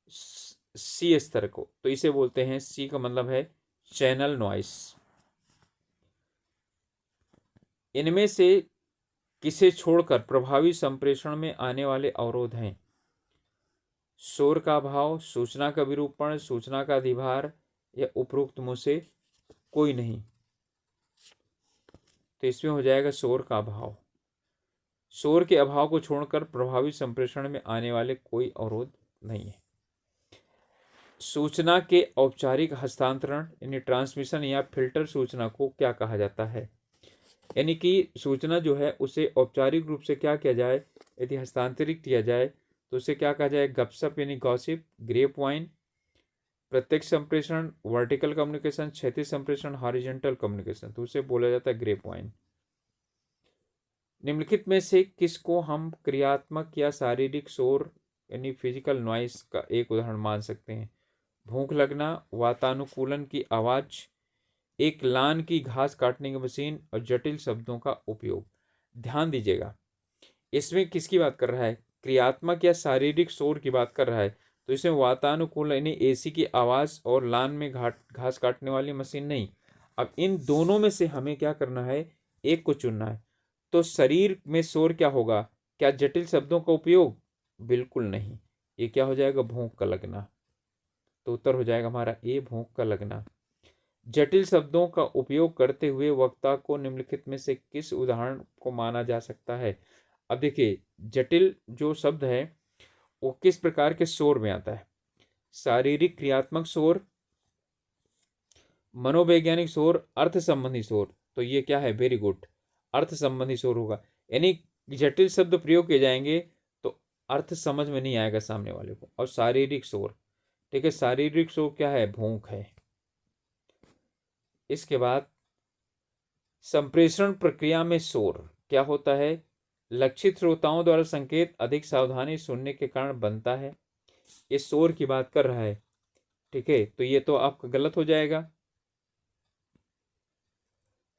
S1: सी स्तर को, तो इसे बोलते हैं, सी का मतलब है चैनल नॉइस। इनमें से किसे छोड़कर प्रभावी संप्रेषण में आने वाले अवरोध हैं? शोर का अभाव, सूचना का विरूपण, सूचना का अधिभार, या उपरोक्त में से कोई नहीं। तो इसमें हो जाएगा शोर का अभाव। शोर के अभाव को छोड़कर प्रभावी संप्रेषण में आने वाले कोई अवरोध नहीं है। सूचना के औपचारिक हस्तांतरण यानी ट्रांसमिशन या फिल्टर सूचना को क्या कहा जाता है? यानी कि सूचना जो है उसे औपचारिक रूप से क्या किया जाए, यदि हस्तांतरित किया जाए तो उसे क्या कहा जाए? गपशप यानी गॉसिप, ग्रेप वाइन। प्रत्यक्ष संप्रेषण वर्टिकल कम्युनिकेशन, क्षैतिज संप्रेषण हॉरिजॉन्टल कम्युनिकेशन, तो उसे बोला जाता है ग्रेप वाइन। निम्नलिखित में से किसको हम क्रियात्मक या शारीरिक शोर यानी फिजिकल नॉइस का एक उदाहरण मान सकते हैं? भूख लगना, वातानुकूलन की आवाज, एक लान की घास काटने की मशीन, और जटिल शब्दों का उपयोग। ध्यान दीजिएगा, इसमें किसकी बात कर रहा है? क्रियात्मक या शारीरिक शोर की बात कर रहा है, तो इसमें वातानुकूलन यानी एसी की आवाज और लान में घास काटने वाली मशीन नहीं। अब इन दोनों में से हमें क्या करना है? एक को चुनना है। तो शरीर में शोर क्या होगा? क्या जटिल शब्दों का उपयोग? बिल्कुल नहीं। ये क्या हो जाएगा? भूख का लगना। तो उत्तर हो जाएगा हमारा ए, भूख का लगना। जटिल शब्दों का उपयोग करते हुए वक्ता को निम्नलिखित में से किस उदाहरण को माना जा सकता है? अब देखिए, जटिल जो शब्द है वो किस प्रकार के शोर में आता है? शारीरिक क्रियात्मक शोर, मनोवैज्ञानिक शोर, अर्थ संबंधी शोर। तो ये क्या है? वेरी गुड, अर्थ संबंधी शोर होगा। यानी जटिल शब्द प्रयोग किए जाएंगे तो अर्थ समझ में नहीं आएगा सामने वाले को। और शारीरिक शोर, ठीक है, शारीरिक शोर क्या है? भूख है। इसके बाद संप्रेषण प्रक्रिया में शोर क्या होता है? लक्षित श्रोताओं द्वारा संकेत अधिक सावधानी सुनने के कारण बनता है। ये शोर की बात कर रहा है, ठीक है, तो ये तो आपका गलत हो जाएगा।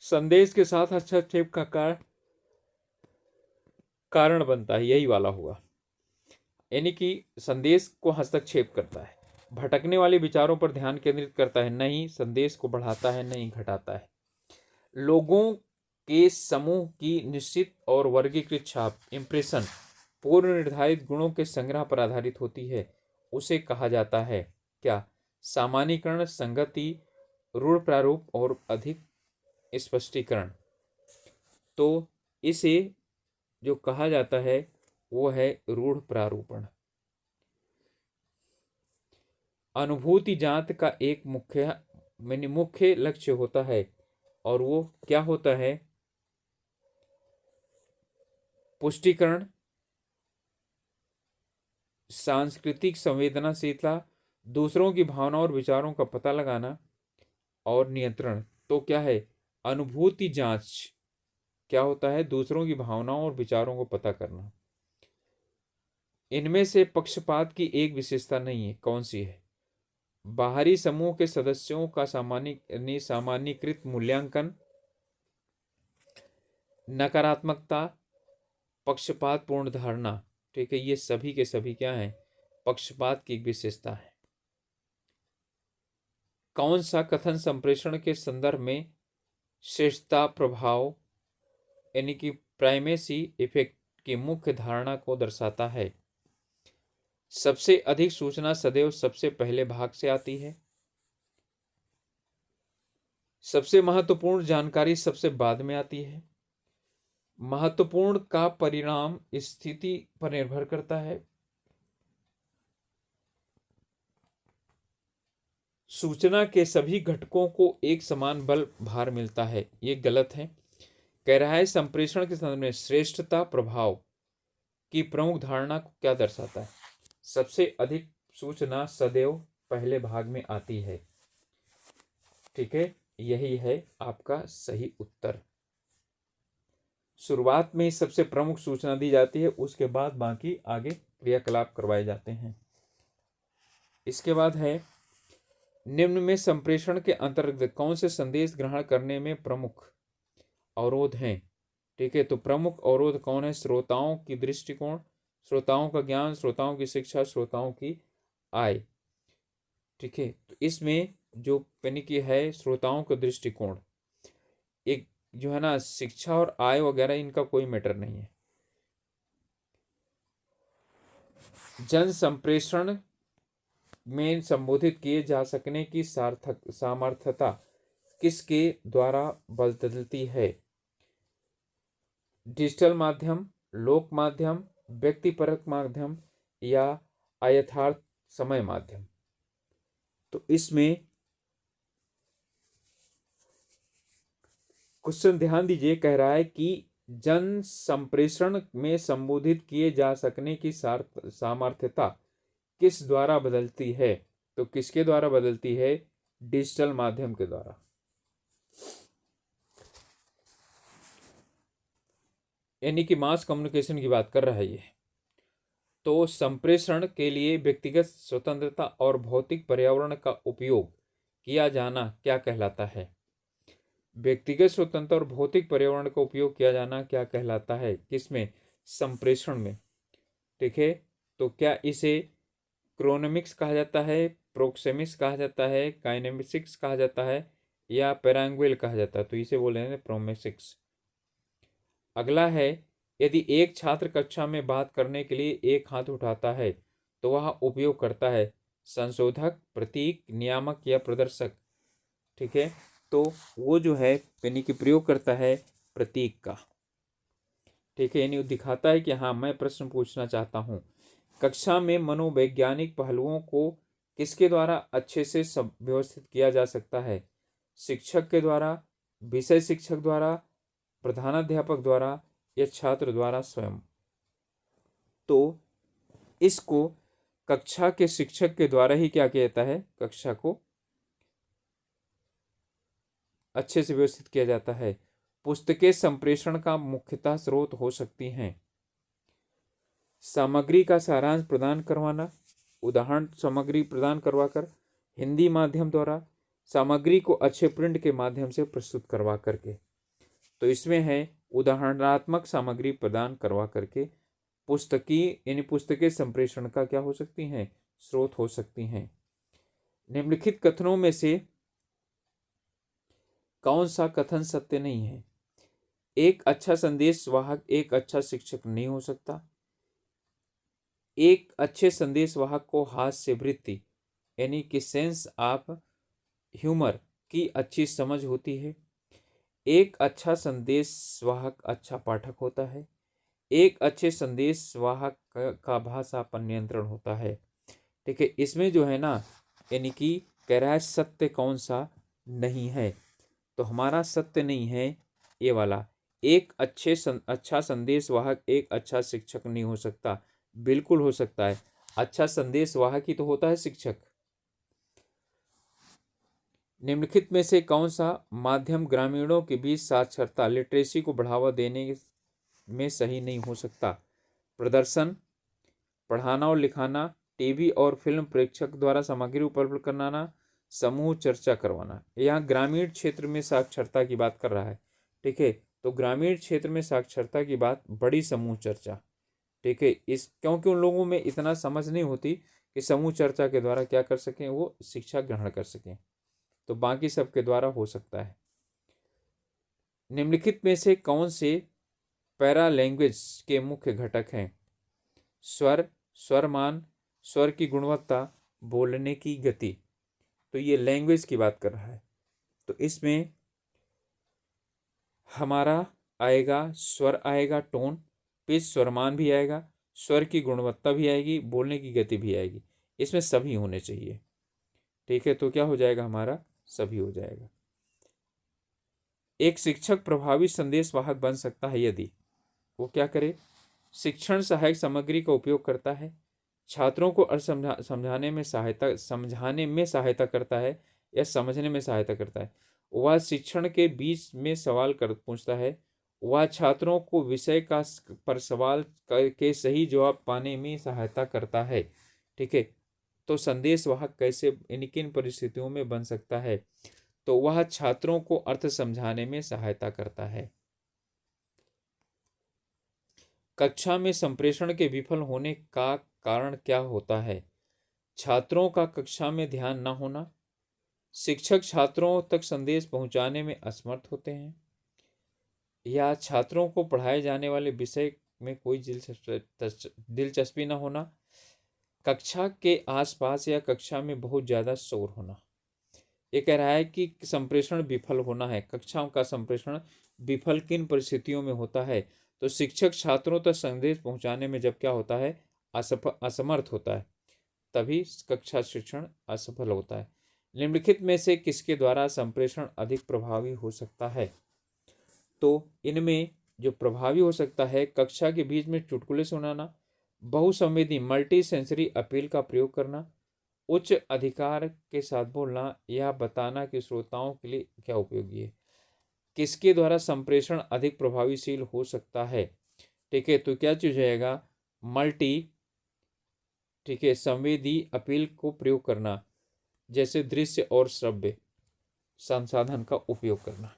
S1: संदेश के साथ हस्तक्षेप का कारण बनता है, यही वाला होगा। यानी कि संदेश को हस्तक्षेप करता है, भटकने वाले विचारों पर ध्यान केंद्रित करता है, नहीं संदेश को बढ़ाता है, नहीं घटाता है। लोगों के समूह की निश्चित और वर्गीकृत छाप इम्प्रेशन पूर्व निर्धारित गुणों के संग्रह पर आधारित होती है, उसे कहा जाता है क्या? सामान्यीकरण, संगति, रूढ़ प्रारूप और अधिक स्पष्टीकरण। तो इसे जो कहा जाता है वो है रूढ़ प्रारूपण। अनुभूति जांच का एक मुख्य लक्ष्य होता है, और वो क्या होता है? पुष्टिकरण, सांस्कृतिक संवेदनशीलता, दूसरों की भावनाओं और विचारों का पता लगाना, और नियंत्रण। तो क्या है? अनुभूति जांच क्या होता है? दूसरों की भावनाओं और विचारों को पता करना। इनमें से पक्षपात की एक विशेषता नहीं है, कौन सी है? बाहरी समूह के सदस्यों का सामान्यीकृत मूल्यांकन, नकारात्मकता, पक्षपात पूर्ण धारणा। ठीक है, ये सभी के सभी क्या है? पक्षपात की एक विशेषता है। कौन सा कथन संप्रेषण के संदर्भ में श्रेष्ठता प्रभाव यानी कि प्राइमेसी इफेक्ट की मुख्य धारणा को दर्शाता है? सबसे अधिक सूचना सदैव सबसे पहले भाग से आती है, सबसे महत्वपूर्ण जानकारी सबसे बाद में आती है, महत्वपूर्ण का परिणाम स्थिति पर निर्भर करता है। सूचना के सभी घटकों को एक समान बल भार मिलता है, ये गलत है। कह रहा है संप्रेषण के संदर्भ में श्रेष्ठता प्रभाव की प्रमुख धारणा को क्या दर्शाता है? सबसे अधिक सूचना सदैव पहले भाग में आती है। ठीक है, यही है आपका सही उत्तर। शुरुआत में ही सबसे प्रमुख सूचना दी जाती है, उसके बाद बाकी आगे क्रियाकलाप करवाए जाते हैं। इसके बाद है निम्न में संप्रेषण के अंतर्गत कौन से संदेश ग्रहण करने में प्रमुख अवरोध हैं? ठीक है, तो प्रमुख अवरोध कौन है? श्रोताओं की दृष्टिकोण, श्रोताओं का ज्ञान, श्रोताओं की शिक्षा, श्रोताओं की आय। ठीक है, तो इसमें जो यानी कि है श्रोताओं का दृष्टिकोण, एक जो है ना शिक्षा और आय वगैरह इनका कोई मैटर नहीं है। जन संप्रेषण में संबोधित किए जा सकने की सामर्थ्यता किसके द्वारा बदलती है? डिजिटल माध्यम, लोक माध्यम, व्यक्तिपरक माध्यम या अयथार्थ समय माध्यम। तो इसमें क्वेश्चन ध्यान दीजिए, कह रहा है कि जन संप्रेषण में संबोधित किए जा सकने की सामर्थ्यता किस द्वारा बदलती है? तो किसके द्वारा बदलती है? डिजिटल माध्यम के द्वारा। यानी कि मास कम्युनिकेशन की बात कर रहा है ये। तो संप्रेषण के लिए व्यक्तिगत स्वतंत्रता और भौतिक पर्यावरण का उपयोग किया जाना क्या कहलाता है? व्यक्तिगत स्वतंत्रता और भौतिक पर्यावरण का उपयोग किया जाना क्या कहलाता है? किसमें? संप्रेषण में। ठीक है, तो क्या इसे क्रोनोमिक्स कहा जाता है, प्रोक्सेमिक्स कहा जाता है, काइनेमिक्स कहा जाता है या पैरांगुएल कहा जाता है? तो इसे बोले हैं प्रोमेसिक्स। अगला है, यदि एक छात्र कक्षा में बात करने के लिए एक हाथ उठाता है तो वह उपयोग करता है संशोधक, प्रतीक, नियामक या प्रदर्शक। ठीक है, तो वो जो है यानी कि प्रयोग करता है प्रतीक का। ठीक है, यानी दिखाता है कि हाँ मैं प्रश्न पूछना चाहता हूँ। कक्षा में मनोवैज्ञानिक पहलुओं को किसके द्वारा अच्छे से व्यवस्थित किया जा सकता है? शिक्षक के द्वारा, विषय शिक्षक द्वारा, प्रधानाध्यापक द्वारा या छात्र द्वारा स्वयं? तो इसको कक्षा के शिक्षक के द्वारा ही क्या किया जाता है? कक्षा को अच्छे से व्यवस्थित किया जाता है। पुस्तकें संप्रेषण का मुख्यतः स्रोत हो सकती हैं। सामग्री का सारांश प्रदान करवाना, उदाहरण सामग्री प्रदान करवाकर, हिंदी माध्यम द्वारा, सामग्री को अच्छे प्रिंट के माध्यम से प्रस्तुत करवा करके। तो इसमें है उदाहरणात्मक सामग्री प्रदान करवा करके पुस्तकी यानी पुस्तकें संप्रेषण का क्या हो सकती हैं? स्रोत हो सकती हैं। निम्नलिखित कथनों में से कौन सा कथन सत्य नहीं है? एक अच्छा संदेश वाहक एक अच्छा शिक्षक नहीं हो सकता। एक अच्छे संदेश वाहक को हास्य वृत्ति यानी कि सेंस ऑफ ह्यूमर की अच्छी समझ होती है। एक अच्छा संदेश वाहक अच्छा पाठक होता है। एक अच्छे संदेश वाहक का भाषा पर नियंत्रण होता है। ठीक है, इसमें जो है ना यानी कि कह रहा है सत्य कौन सा नहीं है? तो हमारा सत्य नहीं है ये वाला, एक अच्छा संदेश वाहक एक अच्छा शिक्षक नहीं हो सकता। बिल्कुल हो सकता है, अच्छा संदेश वाहक ही तो होता है शिक्षक। निम्नलिखित में से कौन सा माध्यम ग्रामीणों के बीच साक्षरता लिटरेसी को बढ़ावा देने में सही नहीं हो सकता? प्रदर्शन, पढ़ाना और लिखाना, टीवी और फिल्म प्रेक्षक द्वारा सामग्री उपलब्ध कराना, समूह चर्चा करवाना। यहाँ ग्रामीण क्षेत्र में साक्षरता की बात कर रहा है। ठीक है, तो ग्रामीण क्षेत्र में साक्षरता की बात बड़ी समूह चर्चा। ठीक है, इस क्योंकि उन लोगों में इतना समझ नहीं होती कि समूह चर्चा के द्वारा क्या कर सकें, वो शिक्षा ग्रहण कर सकें। तो बाकी सबके द्वारा हो सकता है। निम्नलिखित में से कौन से पैरा लैंग्वेज के मुख्य घटक हैं? स्वर, स्वरमान, स्वर की गुणवत्ता, बोलने की गति। तो ये लैंग्वेज की बात कर रहा है। तो इसमें हमारा आएगा, स्वर आएगा, टोन, पिच, स्वरमान भी आएगा, स्वर की गुणवत्ता भी आएगी, बोलने की गति भी आएगी। इसमें सभी होने चाहिए। ठीक है, तो क्या हो जाएगा हमारा, सभी हो जाएगा। एक शिक्षक प्रभावी संदेश वाहक बन सकता है यदि वो क्या करे, शिक्षण सहायक सामग्री का उपयोग करता है, छात्रों को अर्थ समझाने में सहायता करता है या समझने में सहायता करता है, वह शिक्षण के बीच में सवाल कर पूछता है, वह छात्रों को विषय का पर सवाल के सही जवाब पाने में सहायता करता है। ठीक है, तो संदेश वाहक कैसे इन किन परिस्थितियों में बन सकता है, तो वह छात्रों को अर्थ समझाने में सहायता करता है। कक्षा में संप्रेषण के विफल होने का कारण क्या होता है, छात्रों का कक्षा में ध्यान न होना, शिक्षक छात्रों तक संदेश पहुंचाने में असमर्थ होते हैं, या छात्रों को पढ़ाए जाने वाले विषय में कोई दिलचस्पी न होना, कक्षा के आसपास या कक्षा में बहुत ज़्यादा शोर होना। ये कह रहा है कि संप्रेषण विफल होना है। कक्षाओं का संप्रेषण विफल किन परिस्थितियों में होता है, तो शिक्षक छात्रों तक संदेश पहुंचाने में जब क्या होता है, असमर्थ होता है, तभी कक्षा शिक्षण असफल होता है। निम्नलिखित में से किसके द्वारा संप्रेषण अधिक प्रभावी हो सकता है, तो इनमें जो प्रभावी हो सकता है, कक्षा के बीच में चुटकुले सुनाना, बहुसंवेदी मल्टी सेंसरी अपील का प्रयोग करना, उच्च अधिकार के साथ बोलना, या बताना कि श्रोताओं के लिए क्या उपयोगी है। किसके द्वारा संप्रेषण अधिक प्रभावीशील हो सकता है, ठीक है, तो क्या चीज जाएगा, मल्टी, ठीक है, संवेदी अपील को प्रयोग करना, जैसे दृश्य और श्रव्य संसाधन का उपयोग करना।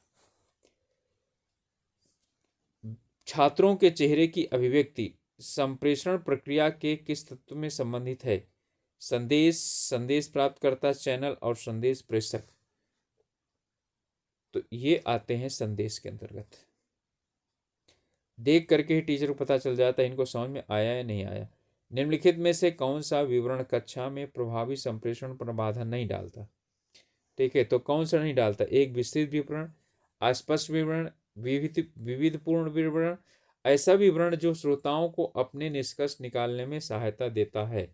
S1: छात्रों के चेहरे की अभिव्यक्ति संप्रेषण प्रक्रिया के किस तत्व में संबंधित है, संदेश, संदेश प्राप्तकर्ता, चैनल और संदेश प्रेषक, तो ये आते हैं संदेश के अंतर्गत। देख करके ही टीचर को पता चल जाता है इनको समझ में आया या नहीं आया। निम्नलिखित में से कौन सा विवरण कक्षा में प्रभावी संप्रेषण पर बाधा नहीं डालता, ठीक है, तो कौन सा नहीं डालता, एक विस्तृत विवरण, अस्पष्ट विवरण, विविधपूर्ण विवरण, ऐसा विवरण जो श्रोताओं को अपने निष्कर्ष निकालने में सहायता देता है।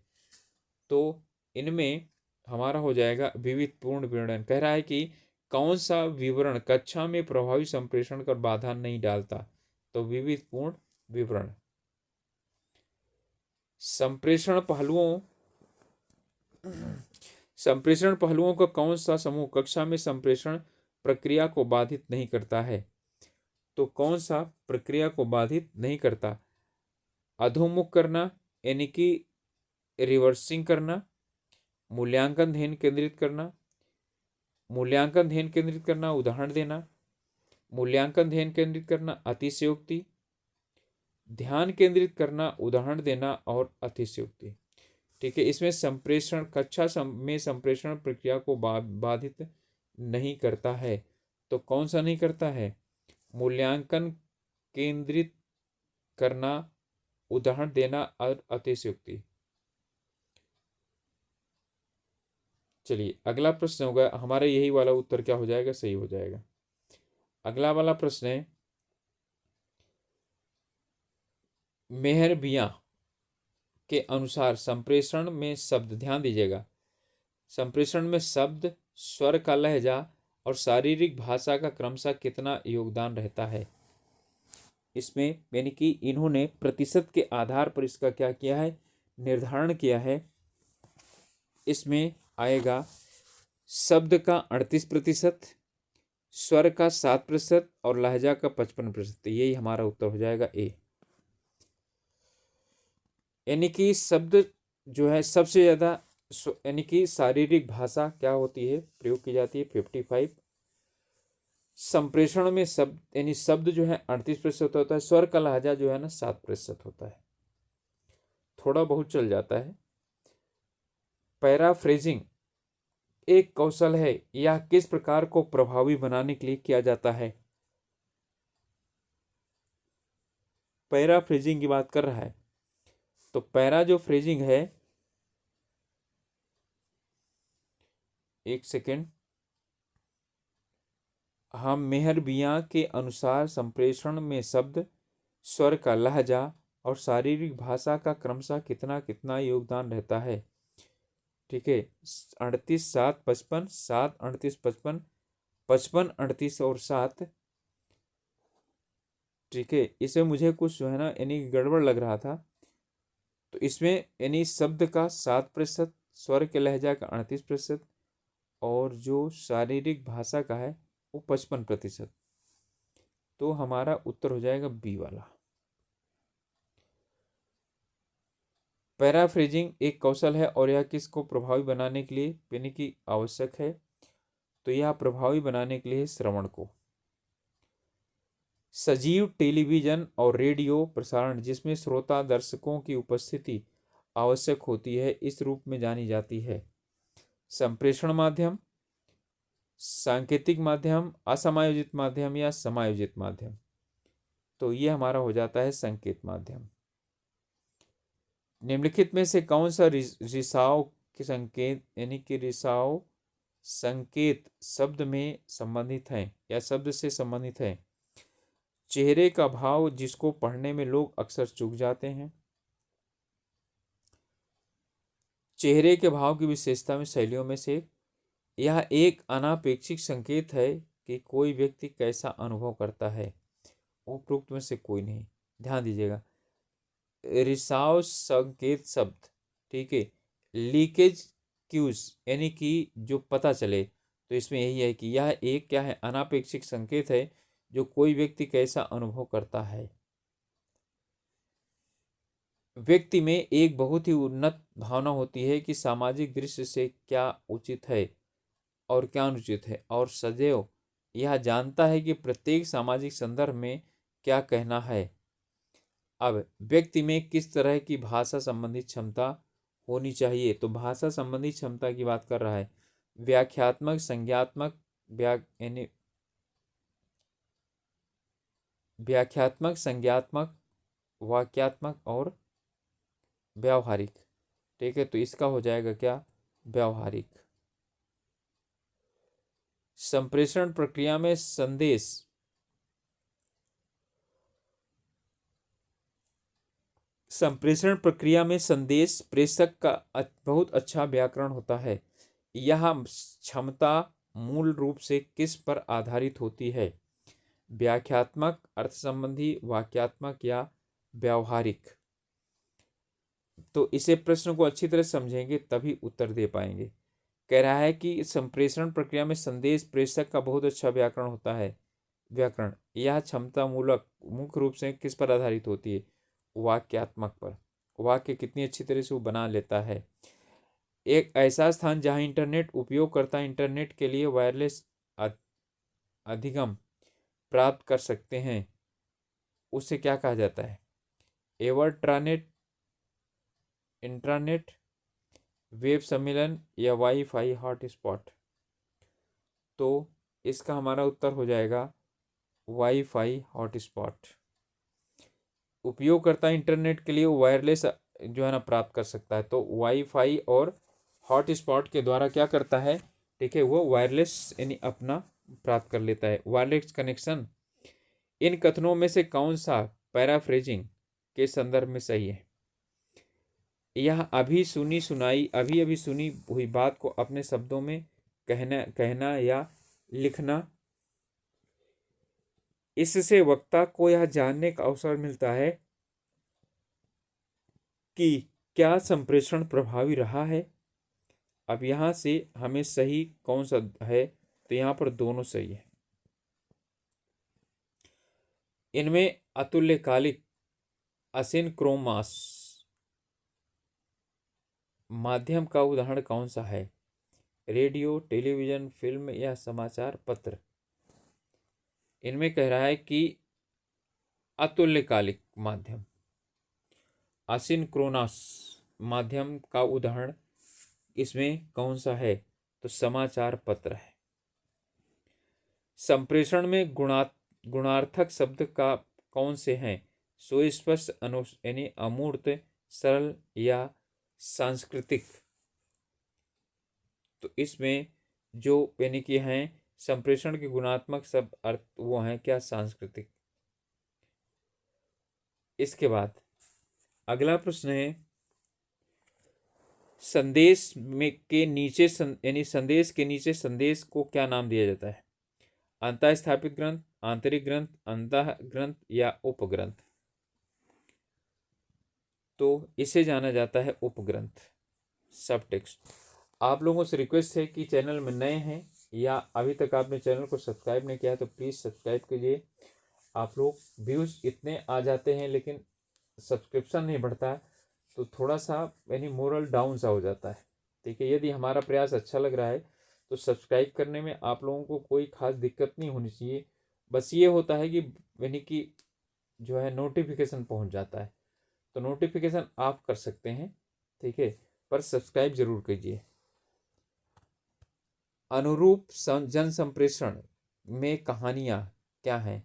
S1: तो इनमें हमारा हो जाएगा विविधपूर्ण विवरण। कह रहा है कि कौन सा विवरण कक्षा में प्रभावी संप्रेषण कर बाधा नहीं डालता, तो विविधपूर्ण विवरण। संप्रेषण पहलुओं का कौन सा समूह कक्षा में संप्रेषण प्रक्रिया को बाधित नहीं करता है, तो कौन सा प्रक्रिया को बाधित नहीं करता, अधोमुख करना यानी कि रिवर्सिंग करना, मूल्यांकन ध्यान केंद्रित करना, मूल्यांकन ध्यान केंद्रित करना, उदाहरण देना, मूल्यांकन ध्यान केंद्रित करना, अतिशयोक्ति, ध्यान केंद्रित करना, उदाहरण देना और अतिशयोक्ति। ठीक है, इसमें संप्रेषण कक्षा में संप्रेषण प्रक्रिया को बाधित नहीं करता है, तो कौन सा नहीं करता है, मूल्यांकन केंद्रित करना, उदाहरण देना और अतिशयोक्ति। चलिए अगला प्रश्न होगा हमारा, यही वाला उत्तर क्या हो जाएगा, सही हो जाएगा। अगला वाला प्रश्न है, मेहरबियां के अनुसार संप्रेषण में शब्द, ध्यान दीजिएगा, संप्रेषण में शब्द, स्वर का लहजा और शारीरिक भाषा का क्रमशः कितना योगदान रहता है। इसमें यानी कि इन्होंने प्रतिशत के आधार पर इसका क्या किया है, निर्धारण किया है। इसमें आएगा शब्द का 38%, स्वर का 7% और लहजा का 55%। यही हमारा उत्तर हो जाएगा ए। यानी कि शब्द जो है सबसे ज़्यादा, यानी कि शारीरिक भाषा क्या होती है, प्रयोग की जाती है 55, संप्रेषण में शब्द यानी शब्द जो है 38% होता है, स्वर का लहजा जो है ना 7% होता है, थोड़ा बहुत चल जाता है। पैराफ्रेजिंग एक कौशल है, यह किस प्रकार को प्रभावी बनाने के लिए किया जाता है। पैराफ्रेजिंग की बात कर रहा है, तो पैरा जो फ्रेजिंग है, एक सेकेंड, हम मेहरबियाँ के अनुसार संप्रेषण में शब्द, स्वर का लहजा और शारीरिक भाषा का क्रमशः कितना कितना योगदान रहता है। ठीक है, 38 7 55, 7 38 55, 55 38 और 7। ठीक है, इसमें मुझे कुछ जो है ना यानी गड़बड़ लग रहा था। तो इसमें यानी शब्द का 7%, स्वर के लहजा का 38%, और जो शारीरिक भाषा का है वो 55%। तो हमारा उत्तर हो जाएगा बी वाला। पैराफ्रेजिंग एक कौशल है और यह किसको प्रभावी बनाने के लिए यानी कि आवश्यक है। तो यह प्रभावी बनाने के लिए श्रवण को। सजीव टेलीविजन और रेडियो प्रसारण जिसमें श्रोता दर्शकों की उपस्थिति आवश्यक होती है इस रूप में जानी जाती है। संप्रेषण माध्यम, सांकेतिक माध्यम, असमायोजित माध्यम या समायोजित माध्यम। तो ये हमारा हो जाता है संकेत माध्यम। निम्नलिखित में से कौन सा रिसाव के संकेत यानी कि रिसाव संकेत शब्द में संबंधित है या शब्द से संबंधित है। चेहरे का भाव जिसको पढ़ने में लोग अक्सर चूक जाते हैं। चेहरे के भाव की विशेषता में शैलियों में से यह एक अनापेक्षिक संकेत है कि कोई व्यक्ति कैसा अनुभव करता है, उपरोक्त में से कोई नहीं। ध्यान दीजिएगा, रिसाव संकेत शब्द, ठीक है, लीकेज क्यूज यानी कि जो पता चले, तो इसमें यही है कि यह एक क्या है, अनापेक्षिक संकेत है जो कोई व्यक्ति कैसा अनुभव करता है। व्यक्ति में एक बहुत ही उन्नत भावना होती है कि सामाजिक दृष्टि से क्या उचित है और क्या अनुचित है, और सदैव यह जानता है कि प्रत्येक सामाजिक संदर्भ में क्या कहना है। अब व्यक्ति में किस तरह की भाषा संबंधी क्षमता होनी चाहिए, तो भाषा संबंधी क्षमता की बात कर रहा है। व्याख्यात्मक, संज्ञात्मक, यानी व्याख्यात्मक, संज्ञात्मक, वाक्यात्मक और व्यावहारिक। ठीक है, तो इसका हो जाएगा क्या, व्यावहारिक। संप्रेषण प्रक्रिया में संदेश, संप्रेषण प्रक्रिया में संदेश प्रेषक का बहुत अच्छा व्याकरण होता है। यह क्षमता मूल रूप से किस पर आधारित होती है, व्याख्यात्मक, अर्थ संबंधी, वाक्यात्मक या व्यावहारिक। तो इसे प्रश्न को अच्छी तरह समझेंगे तभी उत्तर दे पाएंगे। कह रहा है कि संप्रेषण प्रक्रिया में संदेश प्रेषक का बहुत अच्छा व्याकरण होता है। व्याकरण यह क्षमता मूलक मुख्य रूप से किस पर आधारित होती है, वाक्यात्मक पर। वाक्य कितनी अच्छी तरह से वो बना लेता है। एक ऐसा स्थान जहां इंटरनेट उपयोगकर्ता इंटरनेट के लिए वायरलेस अधिगम प्राप्त कर सकते हैं उसे क्या कहा जाता है, एवर्ट्रानेट, इंट्रानेट, वेब सम्मेलन या वाईफाई हॉटस्पॉट। तो इसका हमारा उत्तर हो जाएगा वाईफाई हॉटस्पॉट। उपयोगकर्ता इंटरनेट के लिए वायरलेस जो है ना प्राप्त कर सकता है, तो वाईफाई और हॉटस्पॉट के द्वारा क्या करता है, ठीक है, वो वायरलेस यानी अपना प्राप्त कर लेता है, वायरलेस कनेक्शन। इन कथनों में से कौन सा पैराफ्रेजिंग के संदर्भ में सही है। यह अभी अभी सुनी हुई बात को अपने शब्दों में कहना या लिखना, इससे वक्ता को यह जानने का अवसर मिलता है कि क्या संप्रेषण प्रभावी रहा है। अब यहाँ से हमें सही कौन सा है, तो यहाँ पर दोनों सही है। इनमें अतुल्यकालिक असिनक्रोमस माध्यम का उदाहरण कौन सा है, रेडियो, टेलीविजन, फिल्म या समाचार पत्र। इनमें कह रहा है कि अतुल्यकालिक माध्यम, असिनक्रोनस माध्यम का उदाहरण इसमें कौन सा है, तो समाचार पत्र है। संप्रेषण में गुणार्थक शब्द का कौन से हैं, सुस्पष्ट, यानी अमूर्त, सरल या सांस्कृतिक। तो इसमें जो यानी कि हैं संप्रेषण के गुणात्मक सब अर्थ वो हैं क्या? सांस्कृतिक। इसके बाद अगला प्रश्न है, संदेश में के नीचे यानी संदेश के नीचे संदेश को क्या नाम दिया जाता है? अंतः स्थापित ग्रंथ, आंतरिक ग्रंथ, अंतः ग्रंथ या उपग्रंथ? तो इसे जाना जाता है उपग्रंथ, सब टेक्स्ट। आप लोगों से रिक्वेस्ट है कि चैनल में नए हैं या अभी तक आपने चैनल को सब्सक्राइब नहीं किया तो प्लीज़ सब्सक्राइब कीजिए। आप लोग व्यूज़ इतने आ जाते हैं लेकिन सब्सक्रिप्शन नहीं बढ़ता है, तो थोड़ा सा यानी मोरल डाउन सा हो जाता है। ठीक है, यदि हमारा प्रयास अच्छा लग रहा है तो सब्सक्राइब करने में आप लोगों को कोई खास दिक्कत नहीं होनी चाहिए। बस ये होता है कि यानी कि जो है नोटिफिकेशन पहुंच जाता है, तो नोटिफिकेशन आप कर सकते हैं, ठीक है, पर सब्सक्राइब जरूर कीजिए। अनुरूप जन संप्रेषण में कहानियाँ क्या हैं?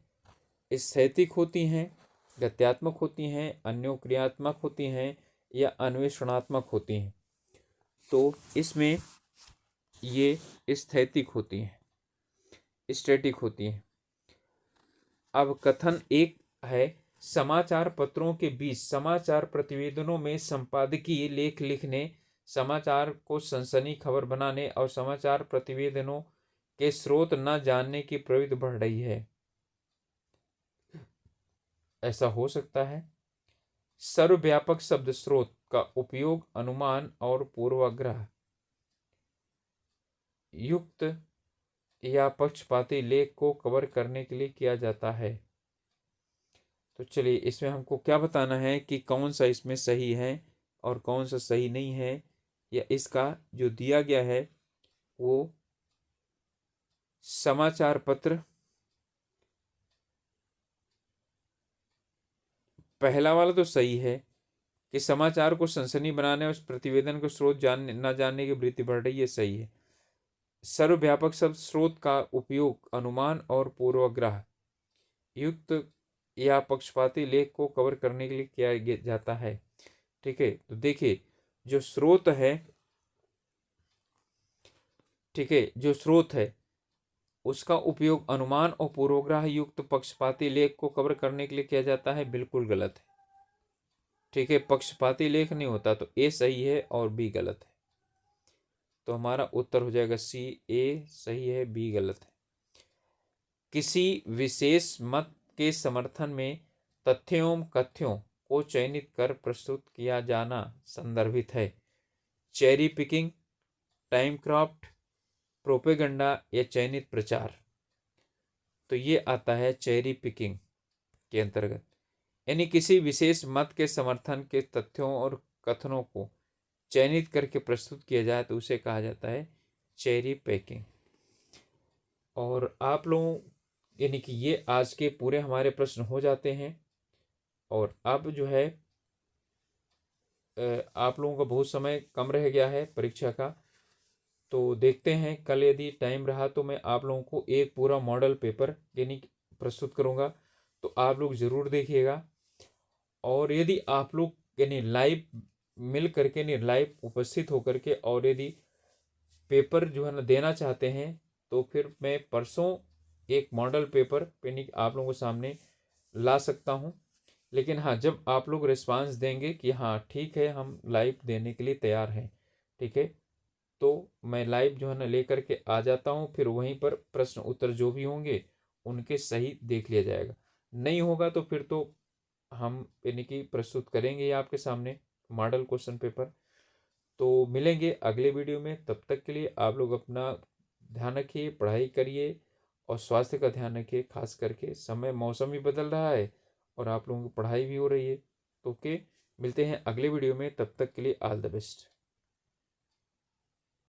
S1: स्थैतिक होती हैं, गत्यात्मक होती हैं, अन्योक्रियात्मक होती हैं या अन्वेषणात्मक होती हैं? तो इसमें ये स्थैतिक होती हैं, स्टैटिक होती हैं। अब कथन एक है, समाचार पत्रों के बीच समाचार प्रतिवेदनों में संपादकीय लेख लिखने, समाचार को सनसनी खबर बनाने और समाचार प्रतिवेदनों के स्रोत न जानने की प्रवृत्ति बढ़ रही है। ऐसा हो सकता है। सर्वव्यापक शब्द स्रोत का उपयोग अनुमान और पूर्वाग्रह युक्त या पक्षपाती लेख को कवर करने के लिए किया जाता है। तो चलिए, इसमें हमको क्या बताना है कि कौन सा इसमें सही है और कौन सा सही नहीं है, या इसका जो दिया गया है वो समाचार पत्र, पहला वाला तो सही है कि समाचार को सनसनी बनाने और उस प्रतिवेदन को स्रोत जानने न जानने की वृत्ति बढ़ रही है, सही है। सर्वव्यापक शब्द स्रोत का उपयोग अनुमान और पूर्वाग्रह युक्त या पक्षपाती लेख को कवर करने के लिए किया जाता है। ठीक है, तो देखिए जो स्रोत है, ठीक है, जो स्रोत है उसका उपयोग अनुमान और पूर्वाग्रह युक्त पक्षपाती लेख को कवर करने के लिए किया जाता है, बिल्कुल गलत है। ठीक है, पक्षपाती लेख नहीं होता, तो ए सही है और बी गलत है। तो हमारा उत्तर हो जाएगा सी, ए सही है, बी गलत है। किसी विशेष मत के समर्थन में तथ्यों एवं कथ्यों को चयनित कर प्रस्तुत किया जाना संदर्भित है। Cherry picking, time craft, propaganda या चयनित प्रचार? तो ये आता है चेरी पिकिंग के अंतर्गत, यानी किसी विशेष मत के समर्थन के तथ्यों और कथनों को चयनित करके प्रस्तुत किया जाए तो उसे कहा जाता है चेरी पिकिंग। और आप लोगों यानी कि ये आज के पूरे हमारे प्रश्न हो जाते हैं। और अब जो है आप लोगों का बहुत समय कम रह गया है परीक्षा का, तो देखते हैं कल यदि टाइम रहा तो मैं आप लोगों को एक पूरा मॉडल पेपर यानी प्रस्तुत करूँगा, तो आप लोग ज़रूर देखिएगा। और यदि आप लोग यानी लाइव मिल करके यानी लाइव उपस्थित होकर के और यदि पेपर जो है ना देना चाहते हैं तो फिर मैं परसों एक मॉडल पेपर यानी आप लोगों के सामने ला सकता हूँ। लेकिन हाँ, जब आप लोग रिस्पांस देंगे कि हाँ ठीक है हम लाइव देने के लिए तैयार हैं, ठीक है, तो मैं लाइव जो है ना लेकर के आ जाता हूँ, फिर वहीं पर प्रश्न उत्तर जो भी होंगे उनके सही देख लिया जाएगा। नहीं होगा तो फिर तो हम यानी कि प्रस्तुत करेंगे ही आपके सामने मॉडल क्वेश्चन पेपर। तो मिलेंगे अगले वीडियो में, तब तक के लिए आप लोग अपना ध्यान रखिए, पढ़ाई करिए और स्वास्थ्य का ध्यान रखिए। खास करके समय मौसम भी बदल रहा है और आप लोगों की पढ़ाई भी हो रही है। तो ओके, मिलते हैं अगले वीडियो में, तब तक के लिए ऑल द बेस्ट।